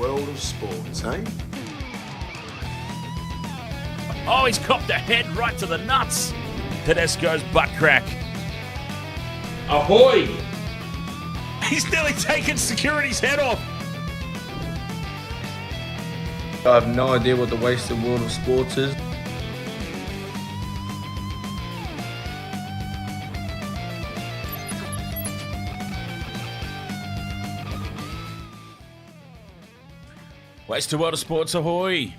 world of sports, eh? Oh, he's copped a head right to the nuts. Tedesco's butt crack. Ahoy! He's nearly taken security's head off. I have no idea what the wasted world of sports is. Wasted World of Sports, ahoy!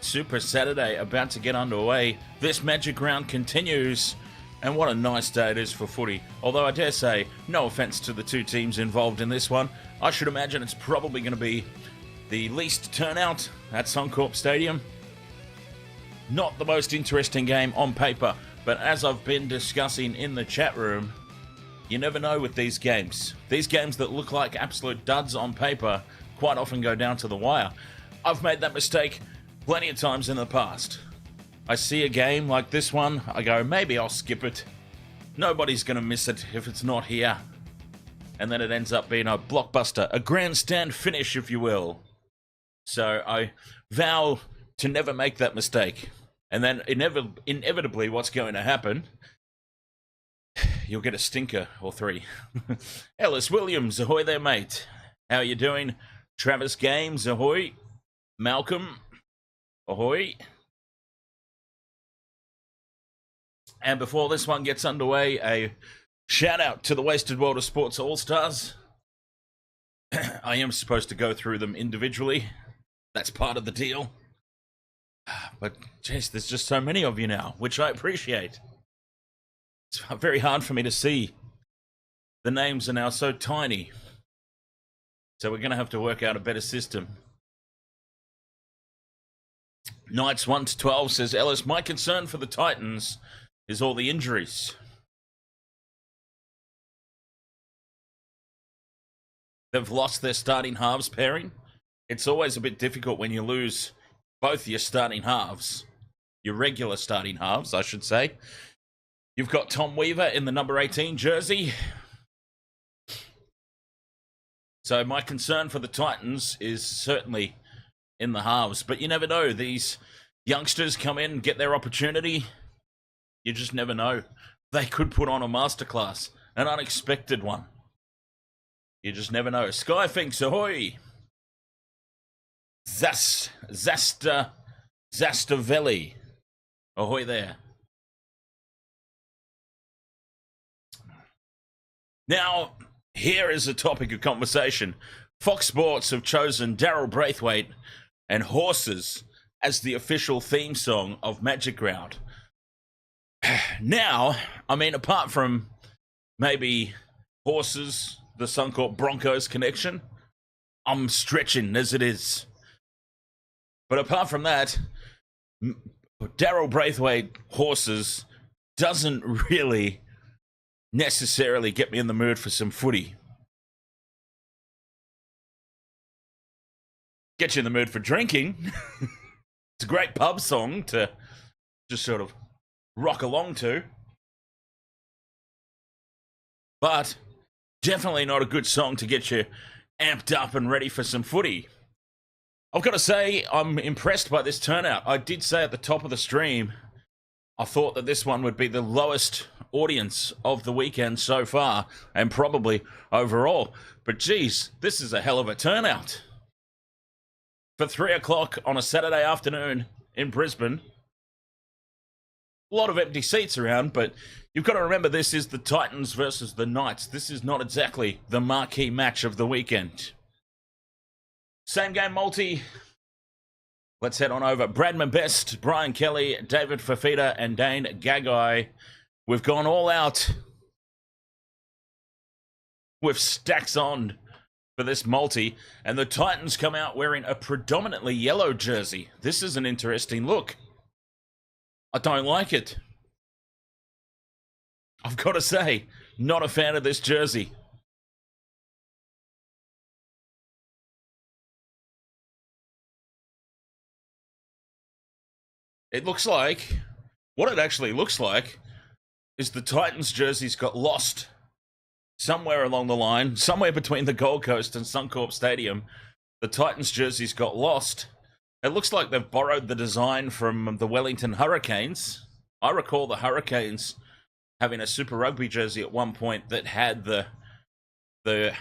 Super Saturday about to get underway. This magic round continues, and what a nice day it is for footy. Although I dare say, no offence to the two teams involved in this one, I should imagine it's probably going to be the least turnout at Suncorp Stadium. Not the most interesting game on paper, but as I've been discussing in the chat room, you never know with these games. These games that look like absolute duds on paper quite often go down to the wire. I've made that mistake plenty of times in the past. I see a game like this one, I go, maybe I'll skip it. Nobody's going to miss it if it's not here. And then it ends up being a blockbuster, a grandstand finish, if you will. So I vow to never make that mistake. And then inevitably what's going to happen, you'll get a stinker or three. Ellis Williams, ahoy there, mate. How you doing? Travis Games, ahoy. Malcolm, ahoy. And before this one gets underway, a shout out to the Wasted World of Sports All-Stars. I am supposed to go through them individually. That's part of the deal. But, jeez, there's just so many of you now, which I appreciate. It's very hard for me to see. The names are now so tiny. So we're going to have to work out a better system. Knights 1 to 12 says, Ellis, my concern for the Titans is all the injuries. They've lost their starting halves pairing. It's always a bit difficult when you lose both your starting halves. Your regular starting halves, I should say. You've got Tom Weaver in the number 18 jersey. So my concern for the Titans is certainly in the halves. But you never know. These youngsters come in, get their opportunity. You just never know. They could put on a masterclass, an unexpected one. You just never know. Skyfinks, ahoy! Zastavelli, ahoy there. Now, here is a topic of conversation. Fox Sports have chosen Daryl Braithwaite and Horses as the official theme song of Magic Round. Now, I mean, apart from maybe Horses, the Suncorp Broncos connection, I'm stretching as it is. But apart from that, Daryl Braithwaite, Horses, doesn't really necessarily get me in the mood for some footy. Get you in the mood for drinking. It's a great pub song to just sort of rock along to. But definitely not a good song to get you amped up and ready for some footy. I've got to say, I'm impressed by this turnout. I did say at the top of the stream, I thought that this one would be the lowest audience of the weekend so far, and probably overall. But geez, this is a hell of a turnout. For 3 o'clock on a Saturday afternoon in Brisbane, a lot of empty seats around, but you've got to remember this is the Titans versus the Knights. This is not exactly the marquee match of the weekend. Same game multi. Let's head on over. Bradman Best, Brian Kelly, David Fafita, and Dane Gagai. We've gone all out with stacks on for this multi, and the Titans come out wearing a predominantly yellow jersey. This is an interesting look. I don't like it. I've got to say, not a fan of this jersey. It looks like, what it actually looks like is the Titans jerseys got lost somewhere along the line, somewhere between the Gold Coast and Suncorp Stadium. the Titans jerseys got lost. It looks like they've borrowed the design from the Wellington Hurricanes. I recall the Hurricanes having a Super Rugby jersey at one point that had the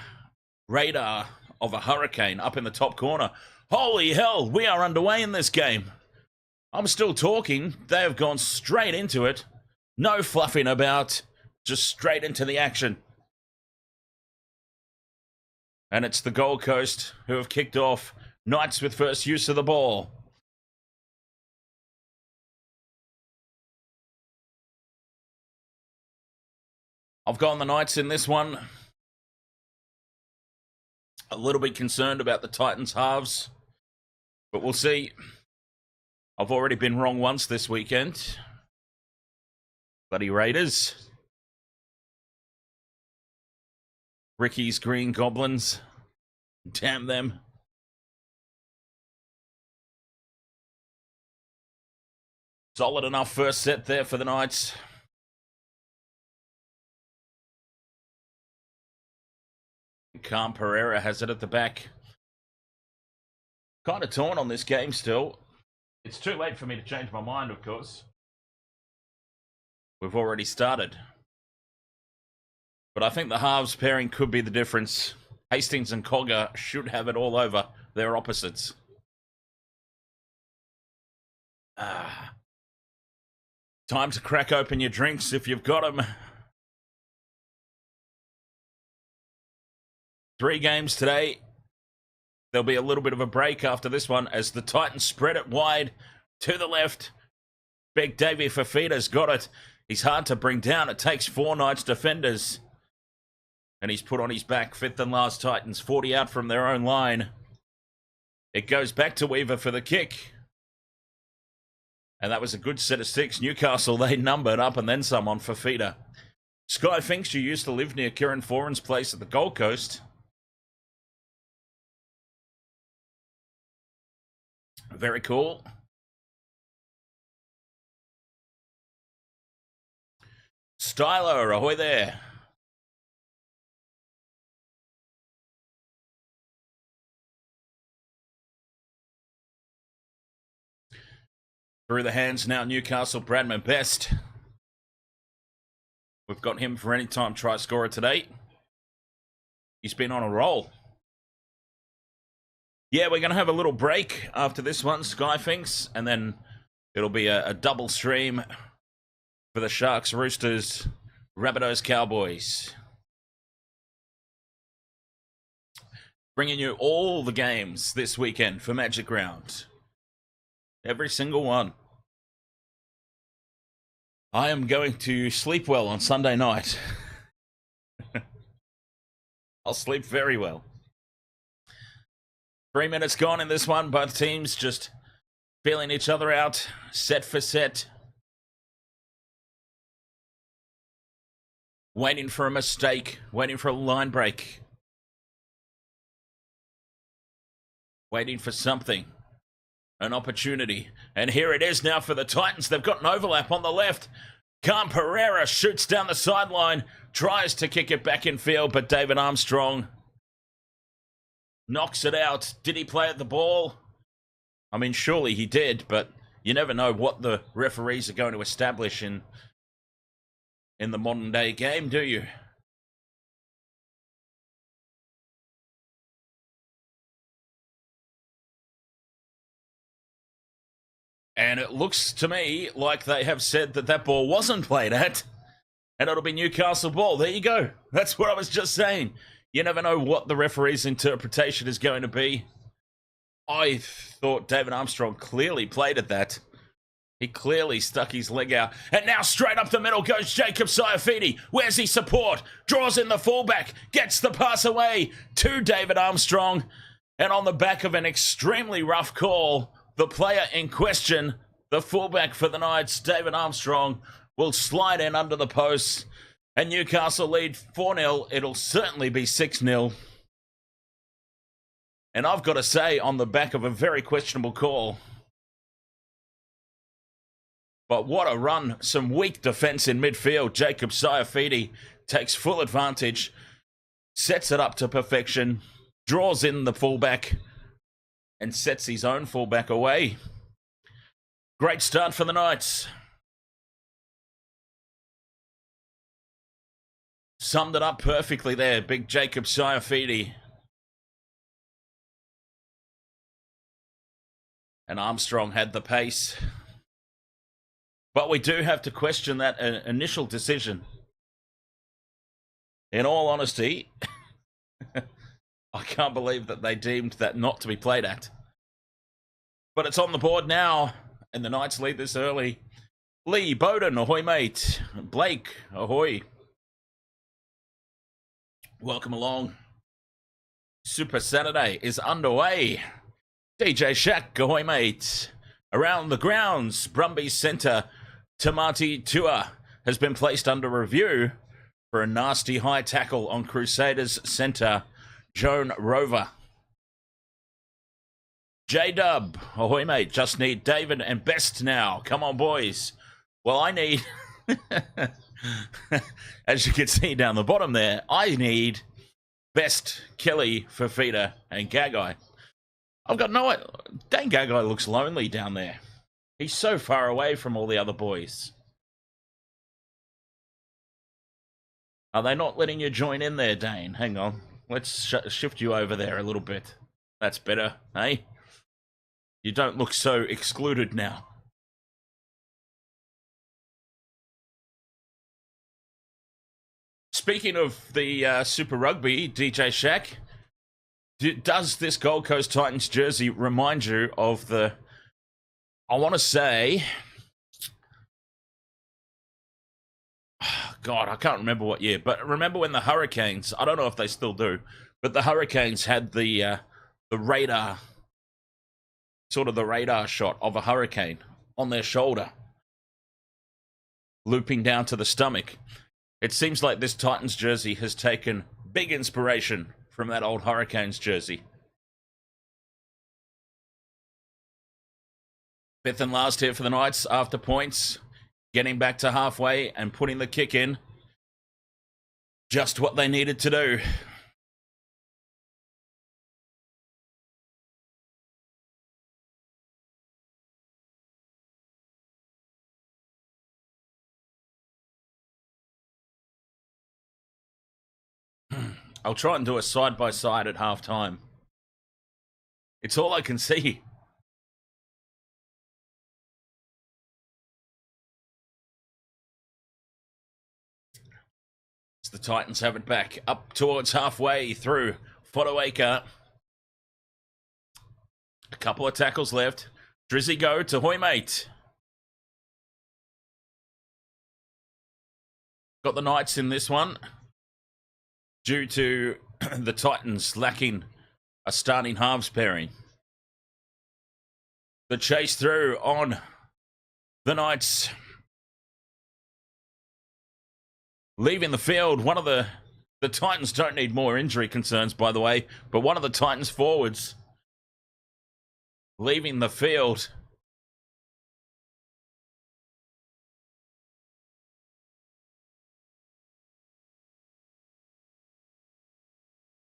radar of a hurricane up in the top corner. Holy hell, we are underway in this game. I'm still talking. They have gone straight into it. No fluffing about. Just straight into the action. And it's the Gold Coast who have kicked off. Knights with first use of the ball. I've gone the Knights in this one. A little bit concerned about the Titans halves, but we'll see. I've already been wrong once this weekend. Bloody Raiders. Ricky's Green Goblins. Damn them. Solid enough first set there for the Knights. Calm Pereira has it at the back. Kind of torn on this game still. It's too late for me to change my mind, of course. We've already started. But I think the halves pairing could be the difference. Hastings and Cogger should have it all over their opposites. Time to crack open your drinks if you've got them. 3 games today. There'll be a little bit of a break after this one as the Titans spread it wide to the left. Big Davey Fafita's got it. He's hard to bring down. It takes 4 Knights defenders. And he's put on his back. 5th and last Titans. 40 out from their own line. It goes back to Weaver for the kick. And that was a good set of 6. Newcastle, they numbered up and then some on Fafita. Sky Finks, you used to live near Kieran Foran's place at the Gold Coast. Very cool. Styler, ahoy there. Through the hands now, Newcastle, Bradman Best. We've got him for any time try scorer today. He's been on a roll. Yeah, we're going to have a little break after this one, Skyfinks, and then it'll be a double stream for the Sharks, Roosters, Rabbitohs, Cowboys. Bringing you all the games this weekend for Magic Round. Every single one. I am going to sleep well on Sunday night. I'll sleep very well. 3 minutes gone in this one. Both teams just feeling each other out, set for set. Waiting for a mistake, waiting for a line break. Waiting for something. An opportunity. And here it is now for the Titans. They've got an overlap on the left. Calm Pereira shoots down the sideline, tries to kick it back in field, but David Armstrong knocks it out. Did he play at the ball? I mean, surely he did, but you never know what the referees are going to establish in the modern day game, do you? And it looks to me like they have said that that ball wasn't played at, and it'll be Newcastle ball. There you go. That's what I was just saying. You never know what the referee's interpretation is going to be. I thought David Armstrong clearly played at that. He clearly stuck his leg out. And now straight up the middle goes Jacob Saifiti. Where's his support? Draws in the fullback. Gets the pass away to David Armstrong. And on the back of an extremely rough call, the player in question, the fullback for the Knights, David Armstrong, will slide in under the post. And Newcastle lead 4-0. It'll certainly be 6-0. And I've got to say, on the back of a very questionable call. But what a run. Some weak defence in midfield. Jacob Saifiti takes full advantage. Sets it up to perfection. Draws in the fullback. and sets his own fullback away. Great start for the Knights. Summed it up perfectly there, big Jacob Saifidi. And Armstrong had the pace. But we do have to question that initial decision. In all honesty, I can't believe that they deemed that not to be played at. But it's on the board now, and the Knights lead this early. Lee, Bowden, ahoy mate. Blake, ahoy. Welcome along. Super Saturday is underway. DJ Shack, ahoy mate. Around the grounds, Brumbies centre Tamati Tua has been placed under review for a nasty high tackle on Crusaders centre Joan Rover. J-Dub, ahoy mate, just need David and Best now. Come on boys. Well, I need, as you can see down the bottom there, I need Best, Kelly, Fafita and Gagai. I've got no idea. Dane Gagai looks lonely down there. He's so far away from all the other boys. Are they not letting you join in there, Dane? Hang on. Let's shift you over there a little bit. That's better, eh? You don't look so excluded now. Speaking of the Super Rugby, DJ Shack, does this Gold Coast Titans jersey remind you of the, I want to say, God, I can't remember what year, but remember when the Hurricanes, I don't know if they still do, but the Hurricanes had the radar, sort of the radar shot of a hurricane on their shoulder, looping down to the stomach. It seems like this Titans jersey has taken big inspiration from that old Hurricanes jersey. Fifth and last here for the Knights after points. Getting back to halfway and putting the kick in. Just what they needed to do. I'll try and do a side-by-side at halftime. It's all I can see. As the Titans have it back up towards halfway through Fotowaker. A couple of tackles left. Drizzy go to Hoy mate. Got the Knights in this one, due to the Titans lacking a starting halves pairing. The chase through on the Knights. Leaving the field, one of the Titans don't need more injury concerns, by the way, but one of the Titans forwards leaving the field.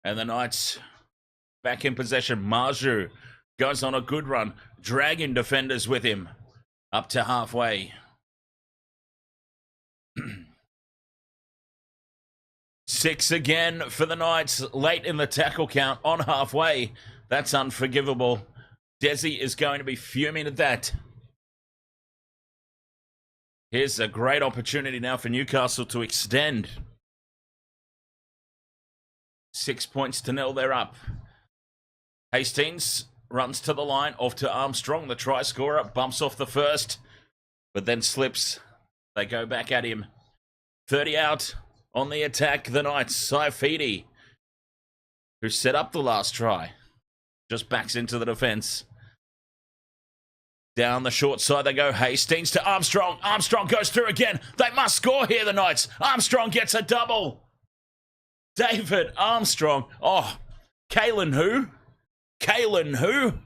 And the Knights back in possession. Marju goes on a good run, dragging defenders with him up to halfway. Six again for the Knights, late in the tackle count on halfway. That's unforgivable. Desi is going to be fuming at that. Here's a great opportunity now for Newcastle to extend. 6 points to 0, they're up. Hastings runs to the line, off to Armstrong, the try scorer, bumps off the first, but then slips. They go back at him. 30 out on the attack, the Knights. Saifidi, who set up the last try, just backs into the defence. Down the short side they go. Hastings to Armstrong. Armstrong goes through again. They must score here, the Knights. Armstrong gets a double. David Armstrong. Oh, Kalen who? Kalen who?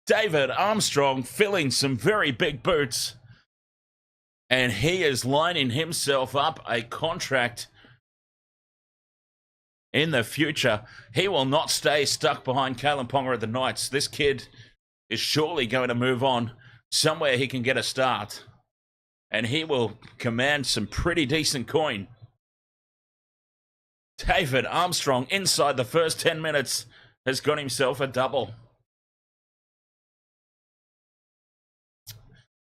David Armstrong filling some very big boots. And he is lining himself up a contract in the future. He will not stay stuck behind Kalen Ponga at the Knights. This kid is surely going to move on somewhere he can get a start. And he will command some pretty decent coin. David Armstrong, inside the first 10 minutes, has got himself a double.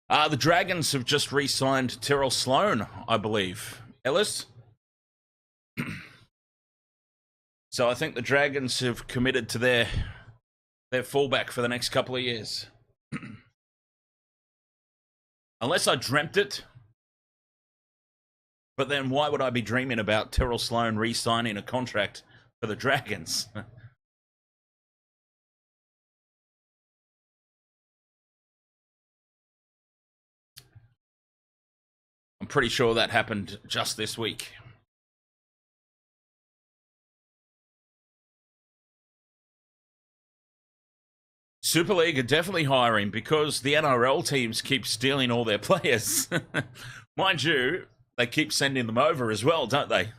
The Dragons have just re-signed Tyrrell Sloan, I believe. Ellis? So I think the Dragons have committed to their fullback for the next couple of years. Unless I dreamt it. But then why would I be dreaming about Tyrrell Sloan re-signing a contract for the Dragons? I'm pretty sure that happened just this week. Super League are definitely hiring because the NRL teams keep stealing all their players. Mind you, they keep sending them over as well, don't they?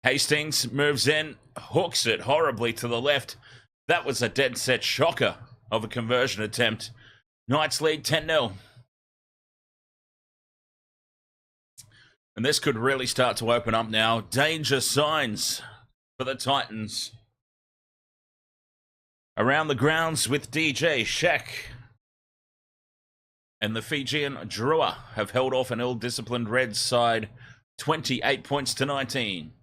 Hastings moves in, hooks it horribly to the left. That was a dead set shocker of a conversion attempt. Knights lead 10-0. And this could really start to open up now. Danger signs for the Titans. Around the grounds with DJ, Shaq, and the Fijian Drua have held off an ill-disciplined Reds side 28 points to 19.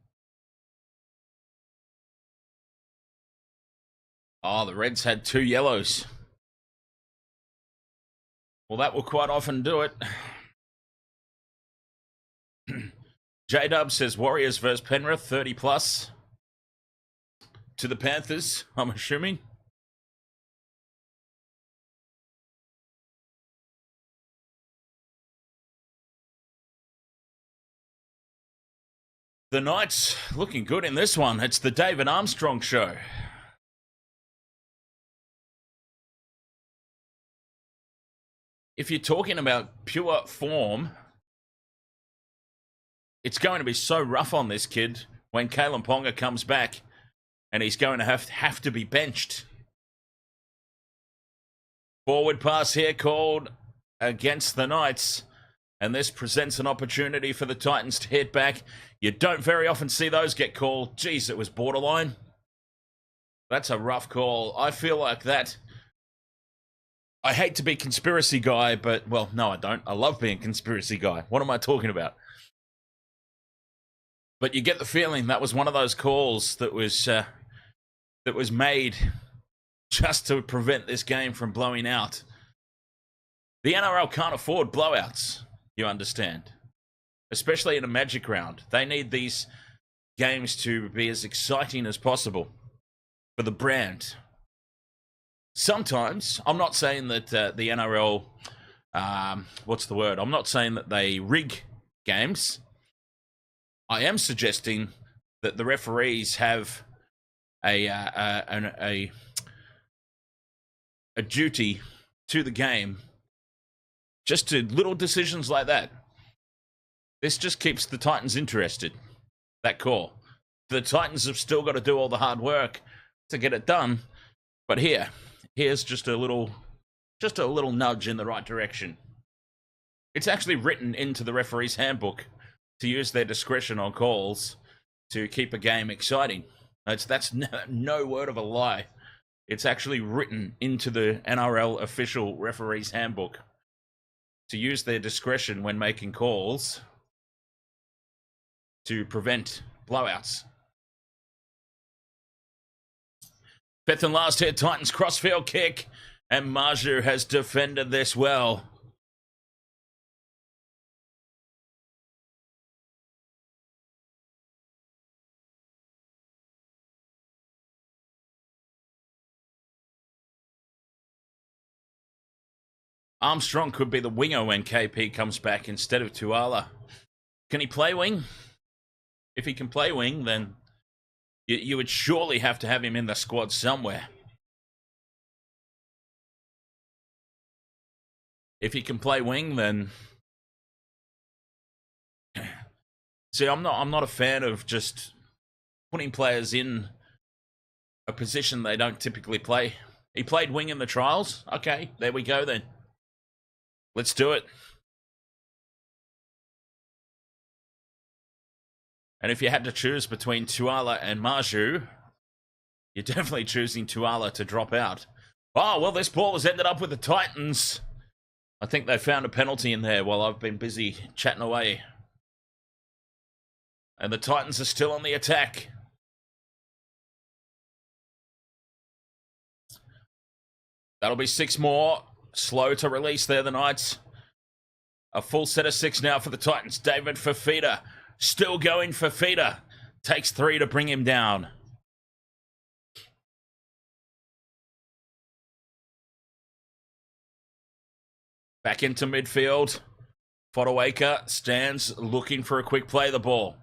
Oh, the Reds had 2 yellows. Well, that will quite often do it. J-Dub says Warriors versus Penrith, 30 plus. To the Panthers, I'm assuming. The Knights looking good in this one. It's the David Armstrong show. If you're talking about pure form, it's going to be so rough on this kid when Kalen Ponga comes back and he's going to have to be benched. Forward pass here called against the Knights, and this presents an opportunity for the Titans to hit back. You don't very often see those get called. Geez, it was borderline. That's a rough call. I feel like that. I hate to be conspiracy guy, but, well, no, I don't. I love being conspiracy guy. What am I talking about? But you get the feeling that was one of those calls that was made just to prevent this game from blowing out. The NRL can't afford blowouts, you understand. Especially in a Magic round. They need these games to be as exciting as possible for the brand. Sometimes, I'm not saying that the NRL, I'm not saying that they rig games. I am suggesting that the referees have a duty to the game, just to little decisions like that. This just keeps the Titans interested, that call. The Titans have still got to do all the hard work to get it done, but here's just a little nudge in the right direction. It's actually written into the referee's handbook to use their discretion on calls to keep a game exciting. That's no word of a lie. It's actually written into the NRL official referee's handbook to use their discretion when making calls to prevent blowouts. Fifth and last here, Titans crossfield kick, and Maju has defended this well. Armstrong could be the winger when KP comes back instead of Tuala. Can he play wing? If he can play wing, then you would surely have to have him in the squad somewhere. If he can play wing, then See, I'm not a fan of just putting players in a position they don't typically play. He played wing in the trials. Okay, there we go then. Let's do it. And if you had to choose between Tuala and Marju, you're definitely choosing Tuala to drop out. Oh, well, this ball has ended up with the Titans. I think they found a penalty in there while I've been busy chatting away. And the Titans are still on the attack. That'll be 6 more. Slow to release there, the Knights. A full set of 6 now for the Titans. David Fafita. Still going Fafita. Takes 3 to bring him down. Back into midfield. Fodawaker stands looking for a quick play of the ball.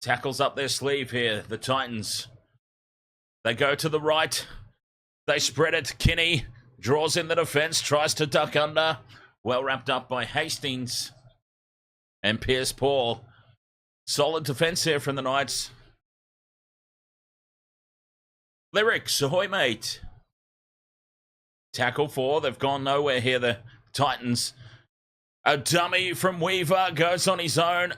Tackles up their sleeve here, the Titans. They go to the right. They spread it. Kinney draws in the defence, tries to duck under. Well wrapped up by Hastings and Pierce Paul. Solid defence here from the Knights. Lyrics, ahoy mate. Tackle 4, they've gone nowhere here, the Titans. A dummy from Weaver goes on his own,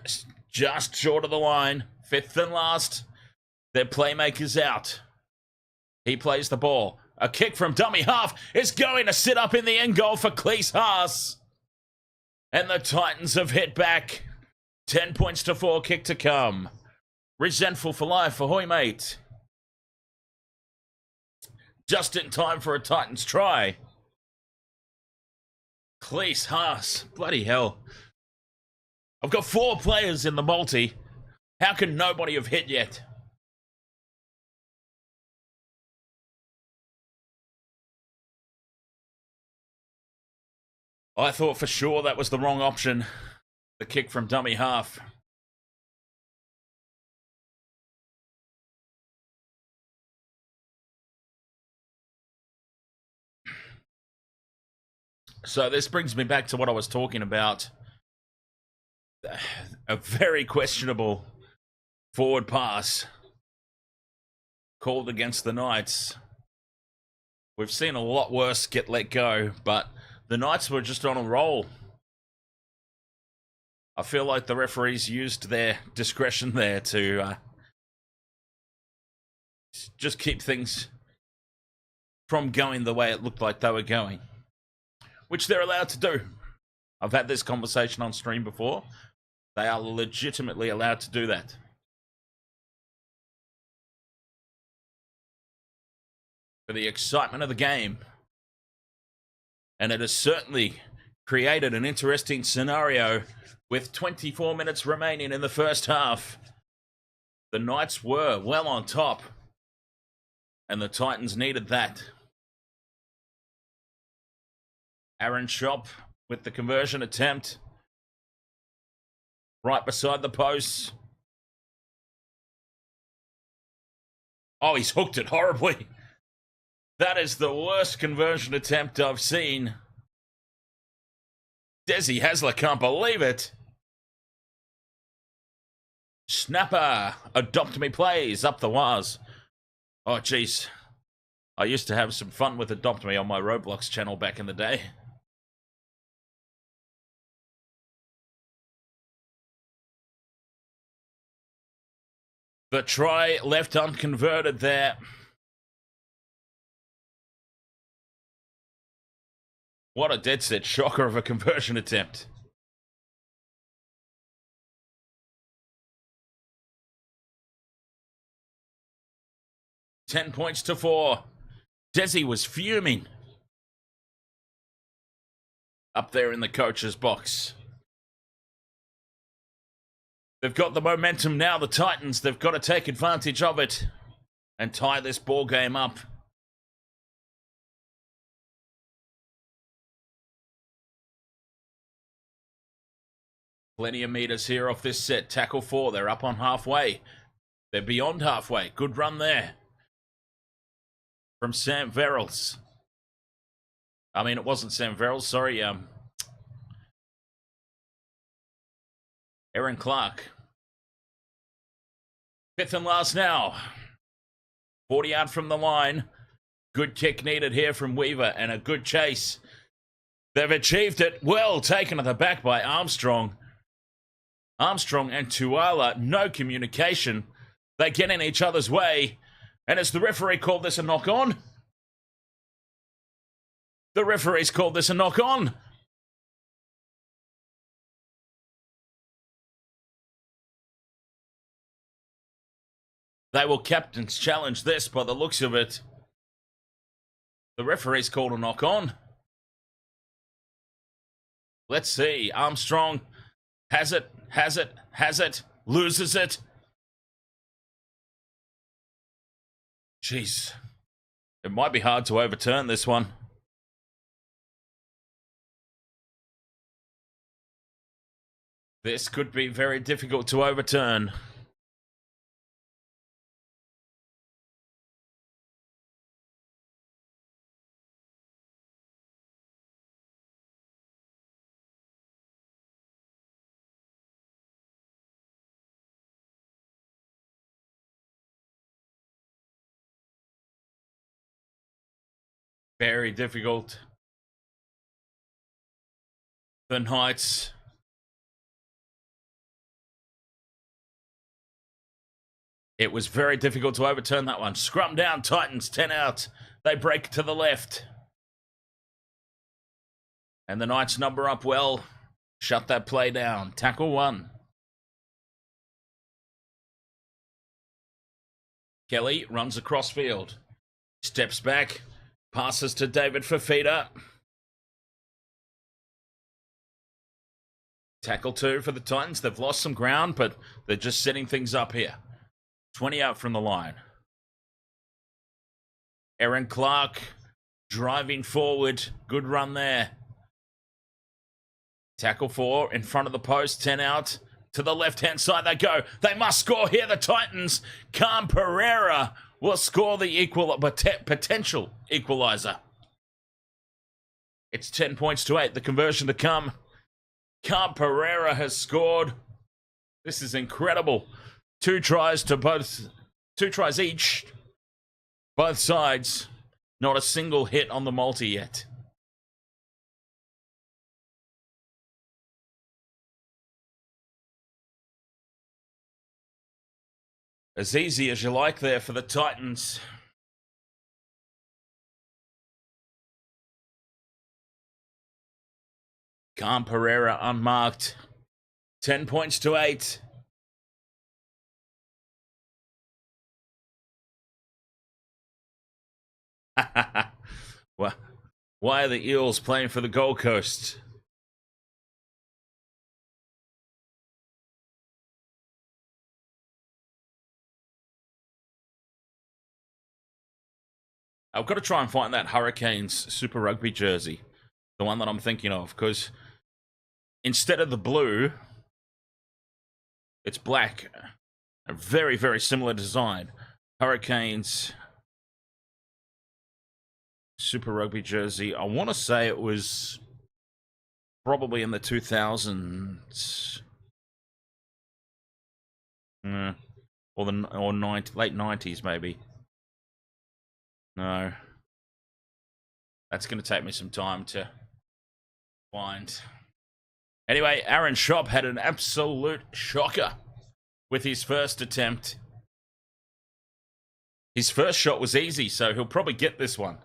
just short of the line. 5th and last. Their playmaker's out. He plays the ball. A kick from dummy half is going to sit up in the end goal for Cleese Haas. And the Titans have hit back. 10 points to 4, kick to come. Resentful for life, ahoy mate. Just in time for a Titans try. Cleese Haas, bloody hell. I've got 4 players in the multi. How can nobody have hit yet? I thought for sure that was the wrong option. The kick from dummy half. So this brings me back to what I was talking about. A very questionable forward pass called against the Knights. We've seen a lot worse get let go, but the Knights were just on a roll. I feel like the referees used their discretion there to just keep things from going the way it looked like they were going, which they're allowed to do. I've had this conversation on stream before. They are legitimately allowed to do that. For the excitement of the game. And it has certainly created an interesting scenario with 24 minutes remaining in the first half. The Knights were well on top, and the Titans needed that. Aaron Schopp with the conversion attempt. Right beside the posts. Oh, he's hooked it horribly. That is the worst conversion attempt I've seen. Desi Hasler can't believe it. Snapper. Adopt Me plays up the wires. Oh, jeez. I used to have some fun with Adopt Me on my Roblox channel back in the day. The try left unconverted there. What a dead set shocker of a conversion attempt. $10 points to 4. Desi was fuming. Up there in the coach's box. They've got the momentum now, the Titans. They've got to take advantage of it and tie this ball game up. Plenty of meters here off this set. Tackle 4. They're up on halfway. They're beyond halfway. Good run there. From Sam Verrills. I mean, it wasn't Sam Verrills. Sorry. Aaron Clark. Fifth and last now. 40 out from the line. Good kick needed here from Weaver and a good chase. They've achieved it. Well taken at the back by Armstrong. Armstrong and Tuala, no communication. They get in each other's way. And as the referee called this a knock-on? The referee's called this a knock-on. They will captain's challenge this by the looks of it. The referee's called a knock-on. Let's see. Armstrong has it, loses it. Jeez. It might be hard to overturn this one. This could be very difficult to overturn. Very difficult. The Knights. It was very difficult to overturn that one. Scrum down, Titans, 10 out. They break to the left. And the Knights number up well. Shut that play down. Tackle one. Kelly runs across field. Steps back. Passes to David Fafita. Tackle two for the Titans. They've lost some ground, but they're just setting things up here. 20 out from the line. Aaron Clark driving forward. Good run there. Tackle four in front of the post. 10 out. To the left-hand side they go. They must score here, the Titans. Cam Pereira will score the potential equaliser. It's 10 points to 8. The conversion to come. Cam Pereira has scored. This is incredible. Two tries each. Both sides. Not a single hit on the multi yet. As easy as you like there for the Titans. Cam Pereira unmarked. 10 points to 8. Well, why are the Eels playing for the Gold Coast? I've got to try and find that Hurricanes Super Rugby jersey. The one that I'm thinking of, because instead of the blue, it's black. A very, very similar design. Hurricanes Super Rugby jersey. I want to say it was probably in the 2000s. Or late 90s, maybe. No. That's going to take me some time to find. Anyway, Aaron Schopp had an absolute shocker with his first attempt. His first shot was easy, so he'll probably get this one.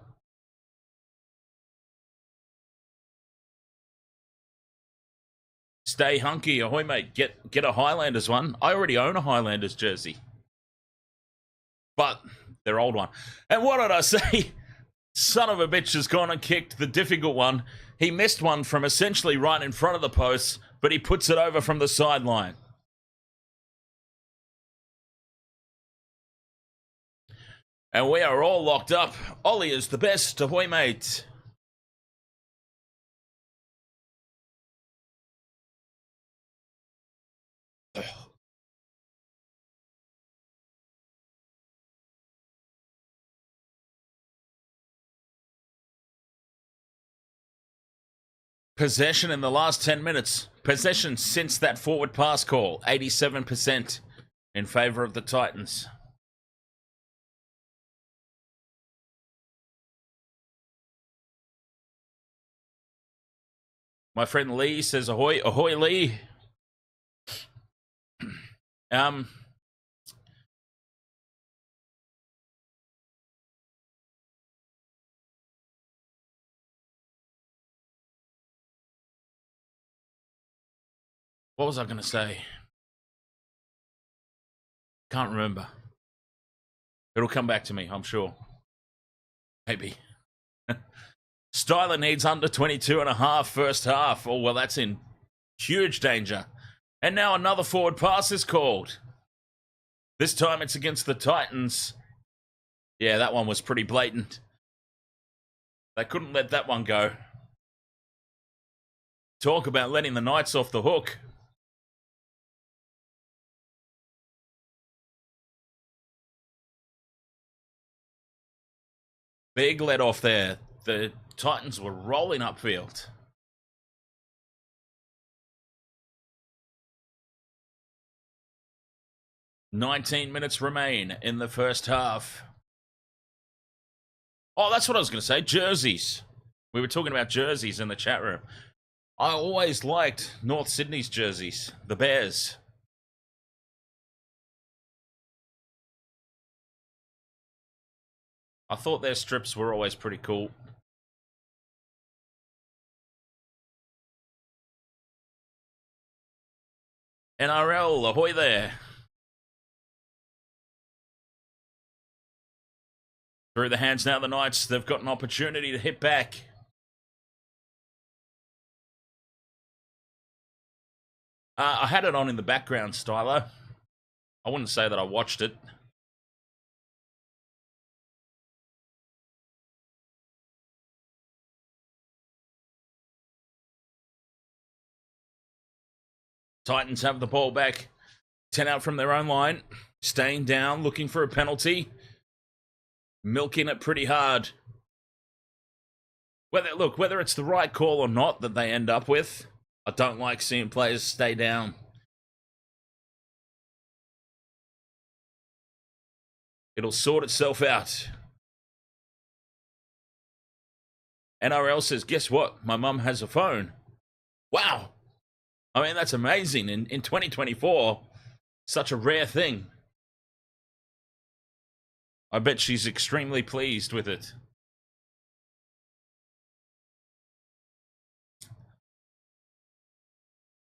Stay hunky, ahoy mate, get a Highlanders one. I already own a Highlanders jersey. But their old one. And what did I say? Son of a bitch has gone and kicked the difficult one. He missed one from essentially right in front of the post, but he puts it over from the sideline. And we are all locked up. Ollie is the best. Ahoy, mate. Possession in the last 10 minutes. Possession since that forward pass call, 87%. in favour of the Titans. My friend Lee says ahoy. Ahoy, Lee. What was I going to say? Can't remember. It'll come back to me, I'm sure. Maybe. Styler needs under 22.5 first half. Oh, well, that's in huge danger. And now another forward pass is called. This time it's against the Titans. Yeah, that one was pretty blatant. They couldn't let that one go. Talk about letting the Knights off the hook. Big let off there. The Titans were rolling upfield. "19 minutes remain in the first half." Oh, that's what I was going to say. Jerseys. We were talking about jerseys in the chat room. I always liked North Sydney's jerseys, the Bears. I thought their strips were always pretty cool. NRL, ahoy there. Through the hands now, the Knights. They've got an opportunity to hit back. I had it on in the background, Styler. I wouldn't say that I watched it. Titans have the ball back. 10 out from their own line. Staying down, looking for a penalty. Milking it pretty hard. Whether it's the right call or not that they end up with, I don't like seeing players stay down. It'll sort itself out. NRL says, guess what? My mum has a phone. Wow. I mean, that's amazing. In 2024, such a rare thing. I bet she's extremely pleased with it.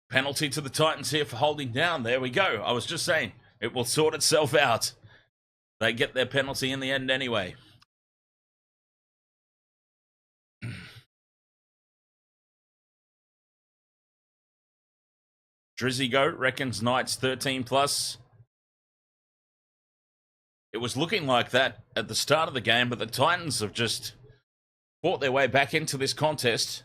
Penalty to the Titans here for holding down. There we go. I was just saying, it will sort itself out. They get their penalty in the end anyway. Drizzy Goat reckons Knights 13 plus. It was looking like that at the start of the game, but the Titans have just fought their way back into this contest.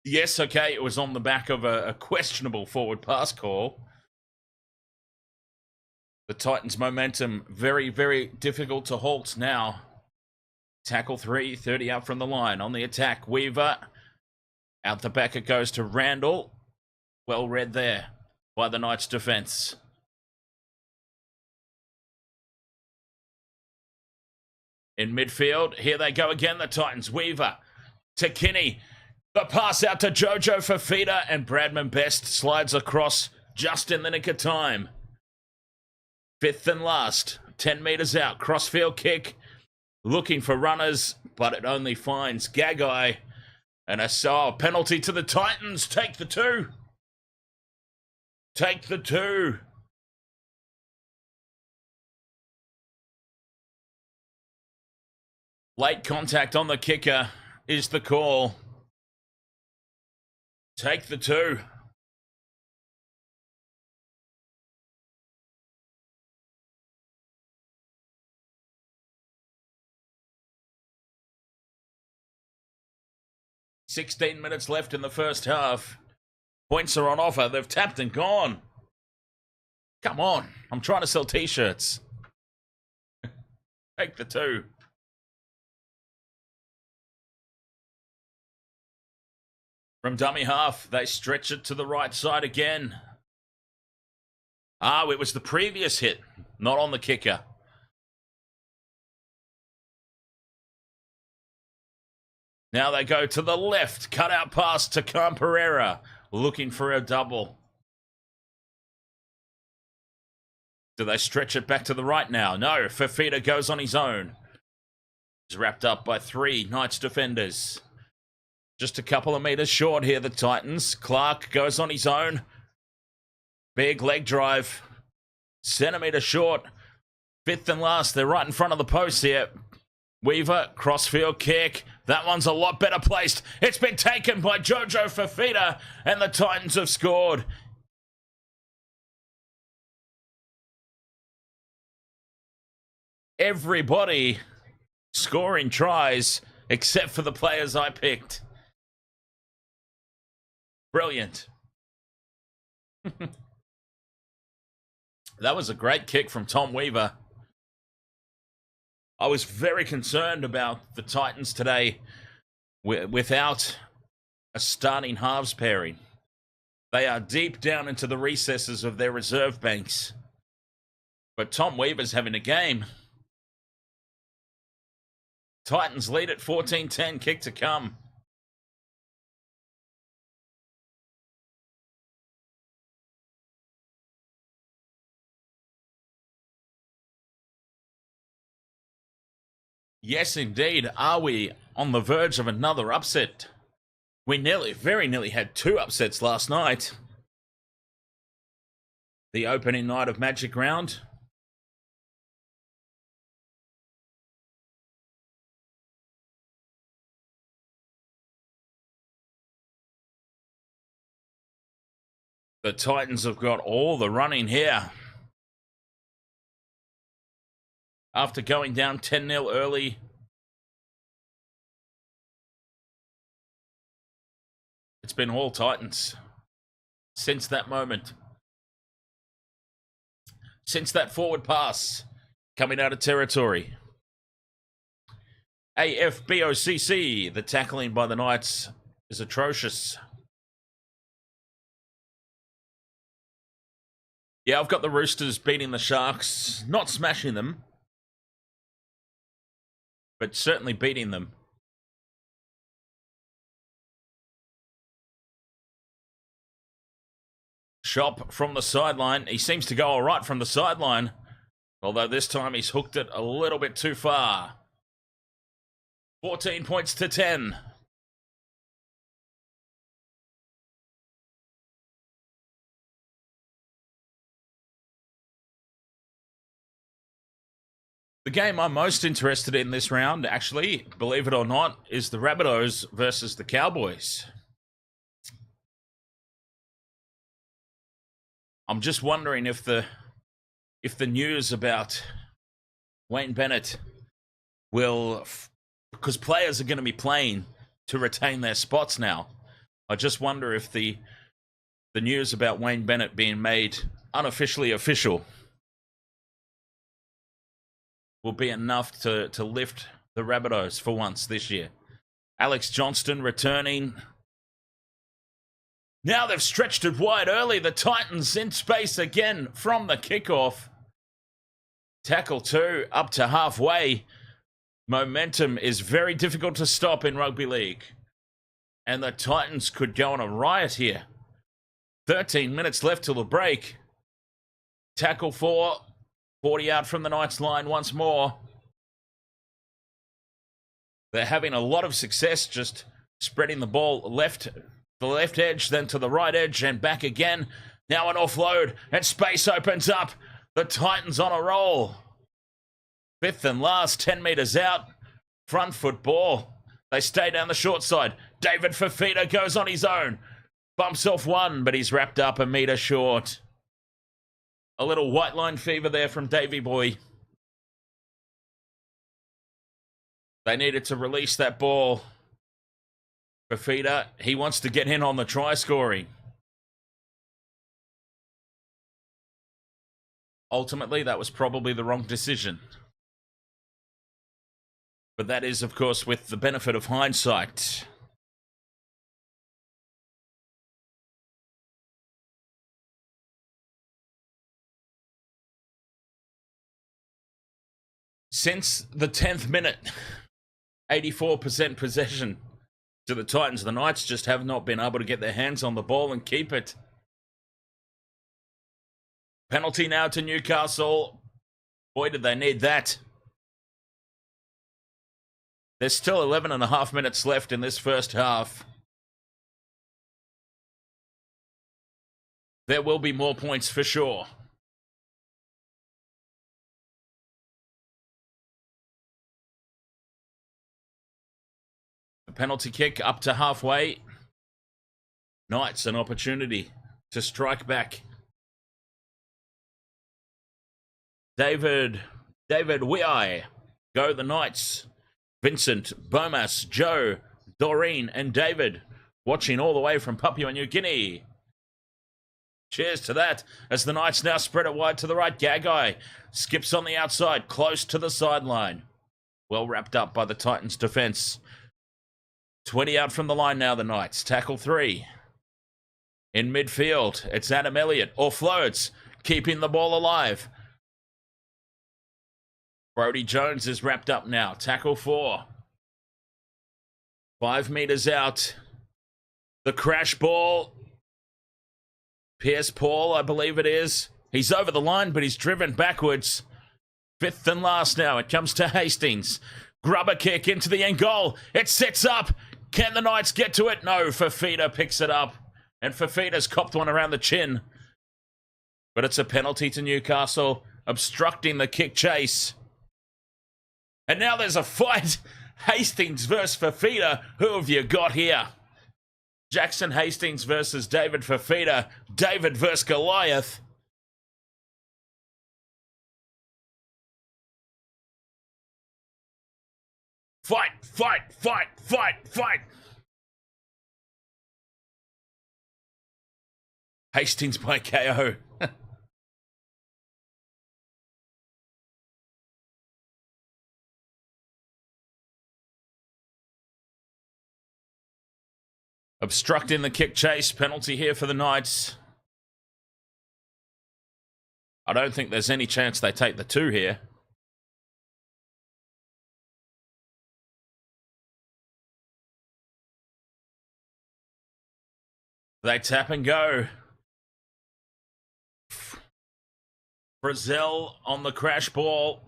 Yes, okay, it was on the back of a questionable forward pass call. The Titans' momentum very, very difficult to halt now. Tackle 3, 30 out from the line. On the attack, Weaver. Out the back it goes to Randall. Well read there by the Knights' defence. In midfield, here they go again, the Titans. Weaver to Kinney. The pass out to Jojo Fafita, and Bradman Best slides across just in the nick of time. Fifth and last, 10 metres out, crossfield kick. Looking for runners, but it only finds Gagai. And a penalty to the Titans. Take the 2. Take the 2. Late contact on the kicker is the call. Take the 2. "16 minutes left in the first half. Points are on offer. They've tapped and gone. Come on. I'm trying to sell t-shirts. Take the 2. From dummy half, they stretch it to the right side again. Oh, it was the previous hit, not on the kicker. Now they go to the left. Cut out pass to Pereira, looking for a double. Do they stretch it back to the right now? No, Fafita goes on his own. He's wrapped up by 3 Knights defenders. Just a couple of meters short here, the Titans. Clark goes on his own. Big leg drive. Centimetre short. 5th and last. They're right in front of the post here. Weaver, crossfield kick. That one's a lot better placed. It's been taken by Jojo Fafita, and the Titans have scored. Everybody scoring tries except for the players I picked. Brilliant. That was a great kick from Tom Weaver. I was very concerned about the Titans today without a starting halves pairing. They are deep down into the recesses of their reserve banks. But Tom Weaver's having a game. Titans lead at 14-10, kick to come. Yes, indeed. Are we on the verge of another upset? We very nearly had 2 upsets last night. The opening night of Magic Round. The Titans have got all the running here. After going down 10-0 early, it's been all Titans since that moment. Since that forward pass coming out of territory. AFBOCC, the tackling by the Knights is atrocious. Yeah, I've got the Roosters beating the Sharks, not smashing them, but certainly beating them. Shop from the sideline. He seems to go all right from the sideline, although this time he's hooked it a little bit too far. 14 points to 10. The game I'm most interested in this round, actually, believe it or not, is the Rabbitohs versus the Cowboys. I'm just wondering if the news about Wayne Bennett will, because players are going to be playing to retain their spots now. I just wonder if the news about Wayne Bennett being made unofficially official will be enough to lift the Rabbitohs for once this year. Alex Johnston returning. Now they've stretched it wide early. The Titans in space again from the kickoff. Tackle 2 up to halfway. Momentum is very difficult to stop in rugby league. And the Titans could go on a riot here. 13 minutes left till the break. Tackle 4. 40 out from the Knights line once more. They're having a lot of success just spreading the ball the left edge, then to the right edge and back again. Now an offload and space opens up. The Titans on a roll. 5th and last, 10 meters out. Front foot ball. They stay down the short side. David Fafita goes on his own. Bumps off one, but he's wrapped up a meter short. A little white line fever there from Davey Boy. They needed to release that ball. Fafita, he wants to get in on the try scoring. Ultimately, that was probably the wrong decision. But that is, of course, with the benefit of hindsight. since the 10th minute. 84% possession to the Titans. The Knights just have not been able to get their hands on the ball and keep it. Penalty now to Newcastle. Boy, did they need that. There's still 11 and a half minutes left in this first half. There will be more points for sure. A penalty kick up to halfway. Knights an opportunity to strike back. David Wiai. Go the Knights. Vincent, Bomas, Joe, Doreen and David watching all the way from Papua New Guinea. Cheers to that as the Knights now spread it wide to the right. Gagai skips on the outside, close to the sideline. Well wrapped up by the Titans defence. 20 out from the line now, the Knights. Tackle 3. In midfield, it's Adam Elliott or floats, keeping the ball alive. Brodie Jones is wrapped up now. Tackle 4. 5 metres out. The crash ball. Pierce Paul, I believe it is. He's over the line, but he's driven backwards. 5th and last now. It comes to Hastings. Grubber kick into the end goal. It sets up. Can the Knights get to it? No, Fafita picks it up. And Fafita's copped one around the chin. But it's a penalty to Newcastle, obstructing the kick chase. And now there's a fight. Hastings versus Fafita. Who have you got here? Jackson Hastings versus David Fafita. David versus Goliath. Fight, fight, fight, fight, fight. Hastings by KO. Obstructing the kick chase. Penalty here for the Knights. I don't think there's any chance they take the 2 here. They tap and go. Brazil on the crash ball.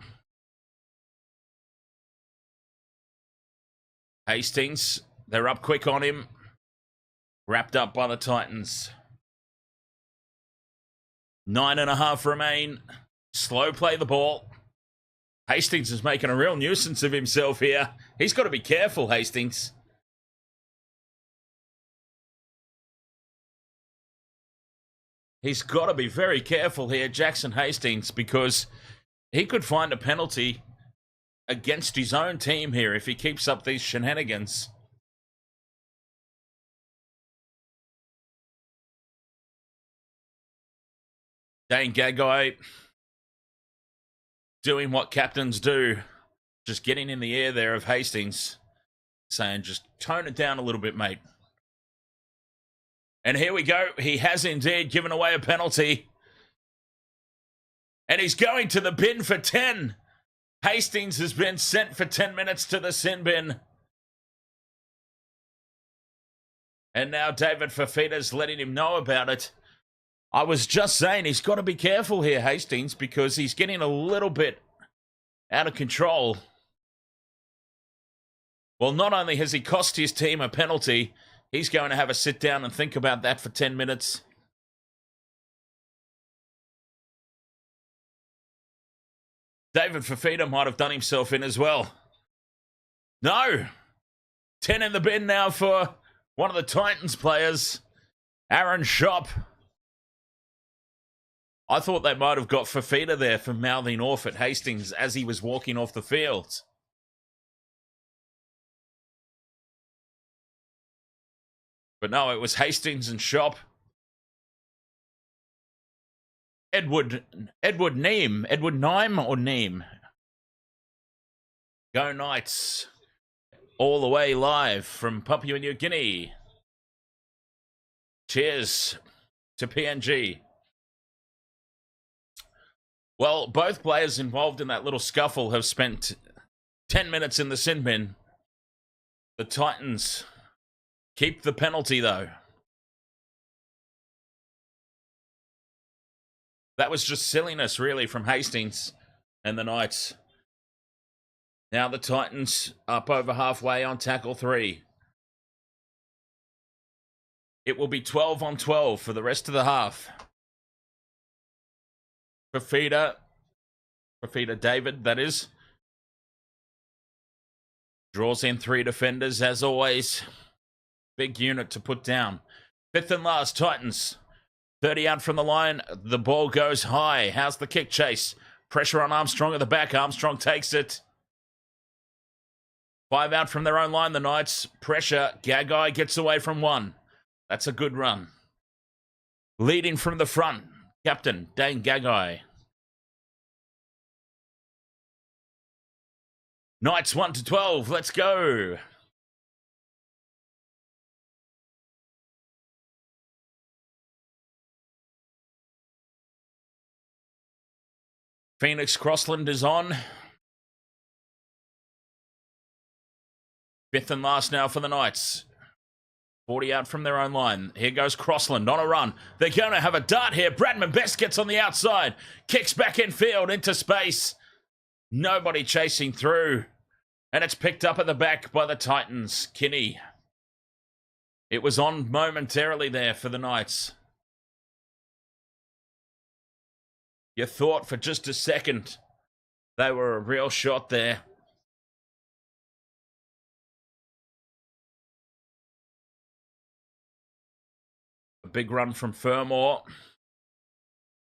Hastings, they're up quick on him. Wrapped up by the Titans. 9.5 remain. Slow play the ball. Hastings is making a real nuisance of himself here. He's got to be careful, Hastings. He's got to be very careful here, Jackson Hastings, because he could find a penalty against his own team here if he keeps up these shenanigans. Dane Gagai doing what captains do, just getting in the air there of Hastings, saying just tone it down a little bit, mate. And here we go. He has indeed given away a penalty. And he's going to the bin for 10. Hastings has been sent for 10 minutes to the sin bin. And now David Fafita's letting him know about it. I was just saying he's got to be careful here, Hastings, because he's getting a little bit out of control. Well, not only has he cost his team a penalty, he's going to have a sit down and think about that for 10 minutes. David Fafita might have done himself in as well. No. 10 in the bin now for one of the Titans players, Aaron Shop. I thought they might have got Fafita there for mouthing off at Hastings as he was walking off the field. But no, it was Hastings and Shop. Edward Neem or Neem. Go Knights. All the way live from Papua New Guinea. Cheers to PNG. Well, both players involved in that little scuffle have spent 10 minutes in the sin bin. The Titans keep the penalty, though. That was just silliness, really, from Hastings and the Knights. Now the Titans up over halfway on tackle 3. It will be 12 on 12 for the rest of the half. Fafita David, that is. Draws in 3 defenders, as always. Big unit to put down. 5th and last, Titans. 30 out from the line. The ball goes high. How's the kick chase? Pressure on Armstrong at the back. Armstrong takes it. 5 out from their own line, the Knights. Pressure. Gagai gets away from 1. That's a good run. Leading from the front, Captain Dane Gagai. Knights 1 to 12. Let's go. Phoenix Crossland is on. 5th and last now for the Knights. 40 out from their own line. Here goes Crossland on a run. They're going to have a dart here. Bradman Best gets on the outside. Kicks back in field into space. Nobody chasing through. And it's picked up at the back by the Titans. Kinney. It was on momentarily there for the Knights. You thought for just a second they were a real shot there. A big run from Fermor.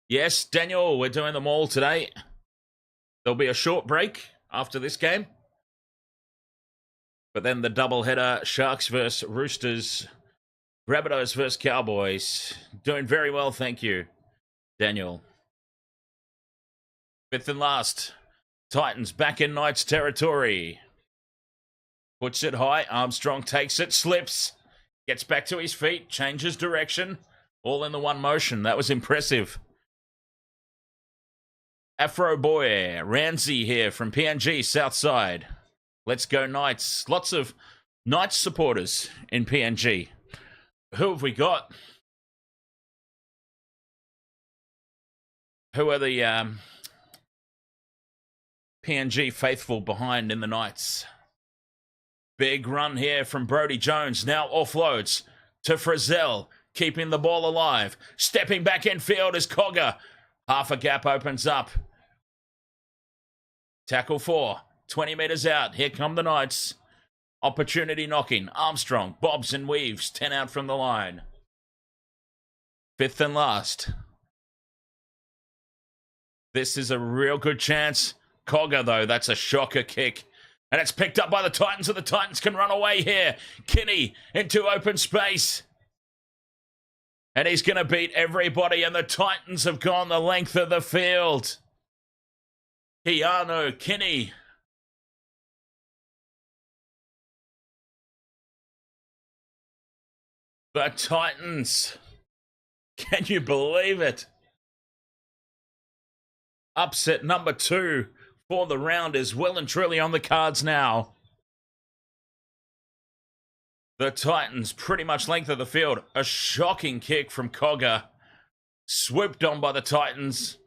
Yes, Daniel, we're doing them all today. There'll be a short break after this game. But then the doubleheader, Sharks versus Roosters, Rabbitohs versus Cowboys. Doing very well, thank you, Daniel. 5th and last, Titans back in Knights territory. Puts it high, Armstrong takes it, slips, gets back to his feet, changes direction, all in the one motion. That was impressive. Afro Boy, Ramsey here from PNG, Southside. Let's go Knights. Lots of Knights supporters in PNG. Who have we got? Who are the PNG faithful behind in the Knights? Big run here from Brodie Jones. Now offloads to Frizzell, keeping the ball alive. Stepping back in field is Cogger. Half a gap opens up. Tackle 4. 20 metres out. Here come the Knights. Opportunity knocking. Armstrong bobs and weaves. 10 out from the line. 5th and last. This is a real good chance. Cogger, though, that's a shocker kick. And it's picked up by the Titans, and the Titans can run away here. Kinney into open space. And he's going to beat everybody, and the Titans have gone the length of the field. Keanu Kinney. The Titans. Can you believe it? Upset number 2 for the round is well and truly on the cards now. The Titans pretty much length of the field. A shocking kick from Cogger. Swooped on by the Titans.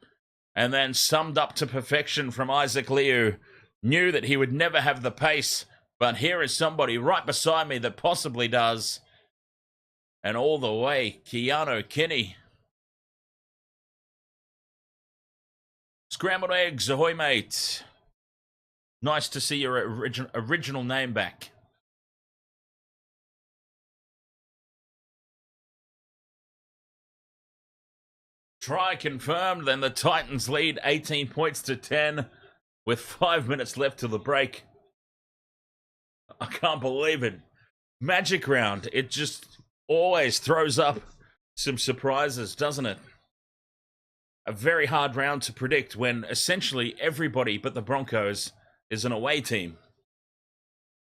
And then summed up to perfection from Isaac Liu. Knew that he would never have the pace. But here is somebody right beside me that possibly does. And all the way, Keanu Kinney. Scrambled eggs, ahoy, mate. Nice to see your original name back. Try confirmed, then the Titans lead 18 points to 10 with 5 minutes left to the break. I can't believe it. Magic round, it just always throws up some surprises, doesn't it? A very hard round to predict when essentially everybody but the Broncos is an away team.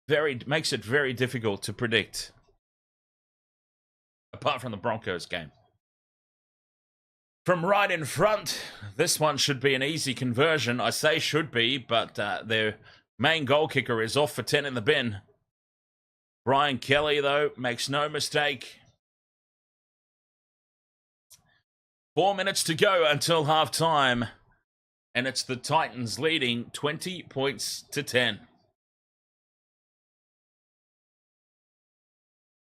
Makes it very difficult to predict. Apart from the Broncos game. From right in front, this one should be an easy conversion. I say should be, but their main goal kicker is off for 10 in the bin. Brian Kelly, though, makes no mistake. 4 minutes to go until half-time, and it's the Titans leading 20 points to 10.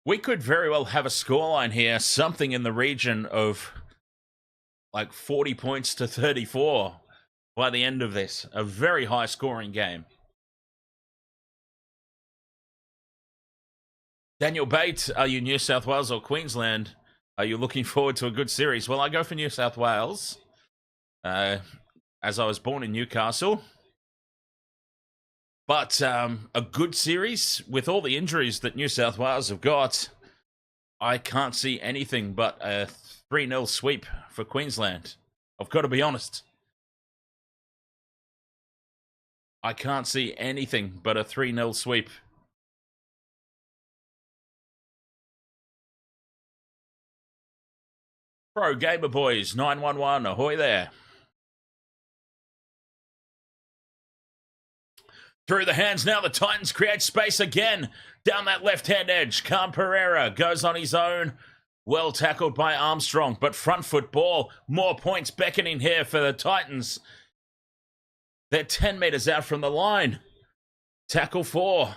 We could very well have a scoreline here, something in the region of like 40 points to 34 by the end of this. A very high scoring game. Daniel Bates, are you New South Wales or Queensland? Are you looking forward to a good series? Well, I go for New South Wales, as I was born in Newcastle. But a good series with all the injuries that New South Wales have got, I can't see anything but a 3-0 sweep for Queensland. I've got to be honest. I can't see anything but a 3-0 sweep. Pro Gamer Boys 911, ahoy there. Through the hands now, the Titans create space again. Down that left-hand edge, Cam Pereira goes on his own. Well tackled by Armstrong, but front foot ball. More points beckoning here for the Titans. They're 10 metres out from the line. Tackle 4.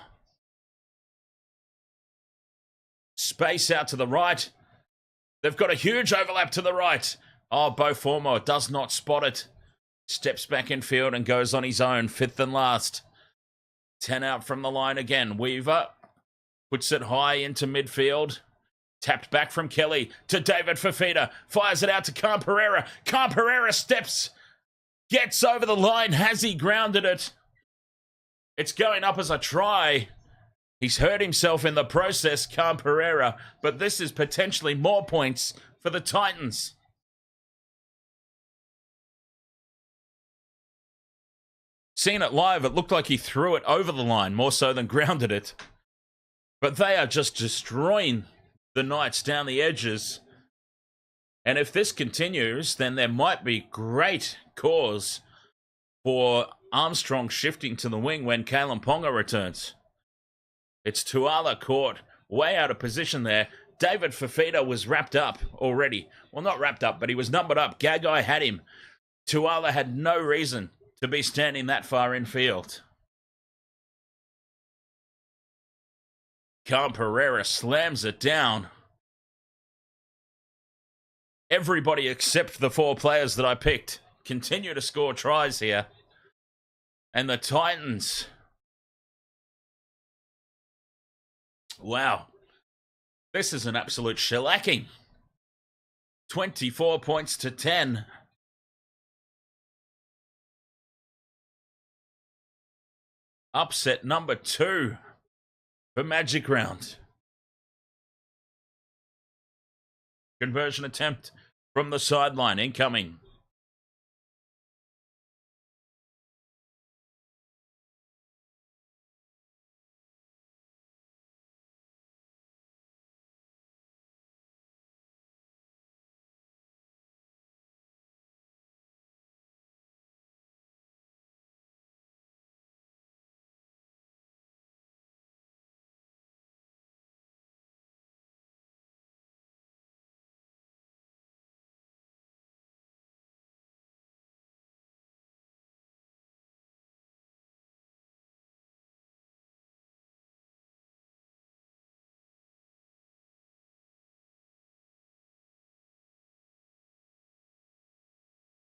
Space out to the right. They've got a huge overlap to the right. Oh, Beau Formo does not spot it. Steps back in field and goes on his own, 5th and last. 10 out from the line again. Weaver puts it high into midfield. Tapped back from Kelly to David Fafita. Fires it out to Cam Pereira. Cam Pereira steps, gets over the line. Has he grounded it? It's going up as a try. He's hurt himself in the process, Cam Pereira, but this is potentially more points for the Titans. Seeing it live, it looked like he threw it over the line more so than grounded it. But they are just destroying the Knights down the edges. And if this continues, then there might be great cause for Armstrong shifting to the wing when Kalen Ponga returns. It's Tuala caught way out of position there. David Fafita was wrapped up already. Well, not wrapped up, but he was numbered up. Gagai had him. Tuala had no reason to be standing that far in field. Cam Pereira slams it down. Everybody except the 4 players that I picked continue to score tries here. And the Titans, wow, this is an absolute shellacking. 24 points to 10. Upset number 2 for Magic Round. Conversion attempt from the sideline, incoming.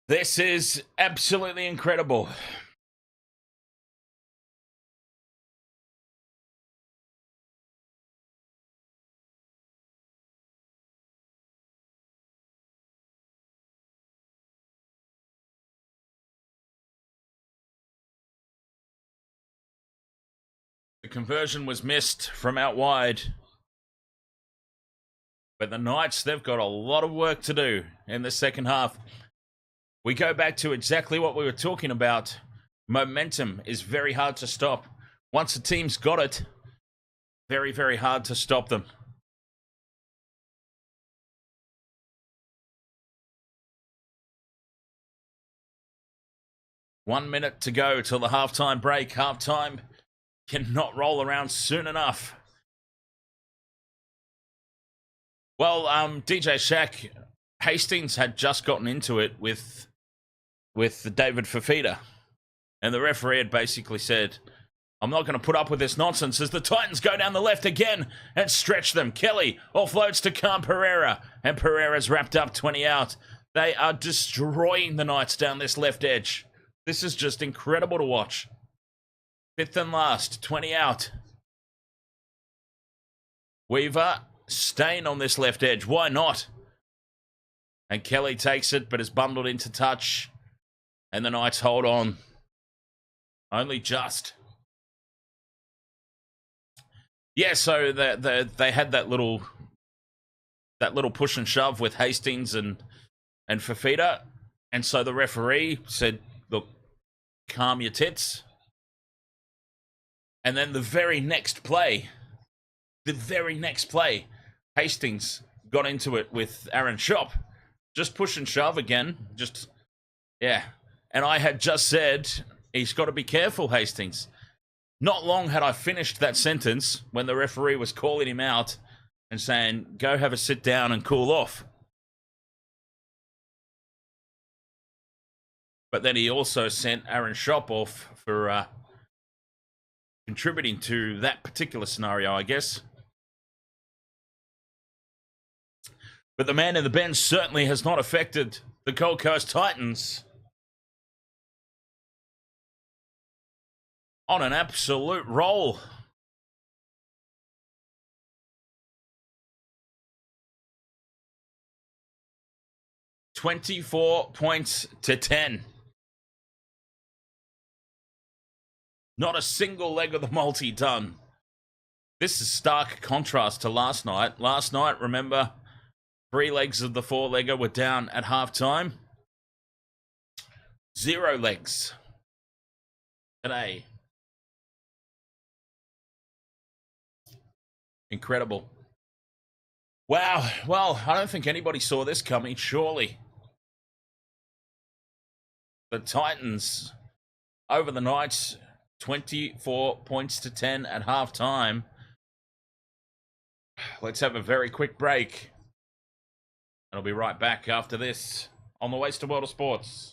This is absolutely incredible. The conversion was missed from out wide. But the Knights, they've got a lot of work to do in the second half. We go back to exactly what we were talking about. Momentum is very hard to stop. Once a team's got it, very, very hard to stop them. 1 minute to go till the halftime break. Halftime cannot roll around soon enough. Well, DJ Shaq, Hastings had just gotten into it with David Fafita. And the referee had basically said, I'm not going to put up with this nonsense as the Titans go down the left again and stretch them. Kelly offloads to Khan Pereira, and Pereira's wrapped up 20 out. They are destroying the Knights down this left edge. This is just incredible to watch. Fifth and last, 20 out. Weaver staying on this left edge. Why not? And Kelly takes it, but is bundled into touch. And the Knights hold on. Only just. Yeah, so they had that little push and shove with Hastings and Fafita. And so the referee said, look, calm your tits. And then the very next play, Hastings got into it with Aaron Shop. Just push and shove again. Yeah. And I had just said, he's got to be careful, Hastings. Not long had I finished that sentence when the referee was calling him out and saying, go have a sit down and cool off. But then he also sent Aaron Shop off for contributing to that particular scenario, I guess. But the man in the bench certainly has not affected the Gold Coast Titans. On an absolute roll. $24 points to 10. Not a single leg of the multi done. This is stark contrast to last night. Last night, remember, 3 legs of the 4-legger were down at halftime. 0 legs today. Incredible. Wow. Well, I don't think anybody saw this coming, surely. The Titans over the Knights, 24 points to 10 at halftime. Let's have a very quick break. And I'll be right back after this on the Wasted World of Sports.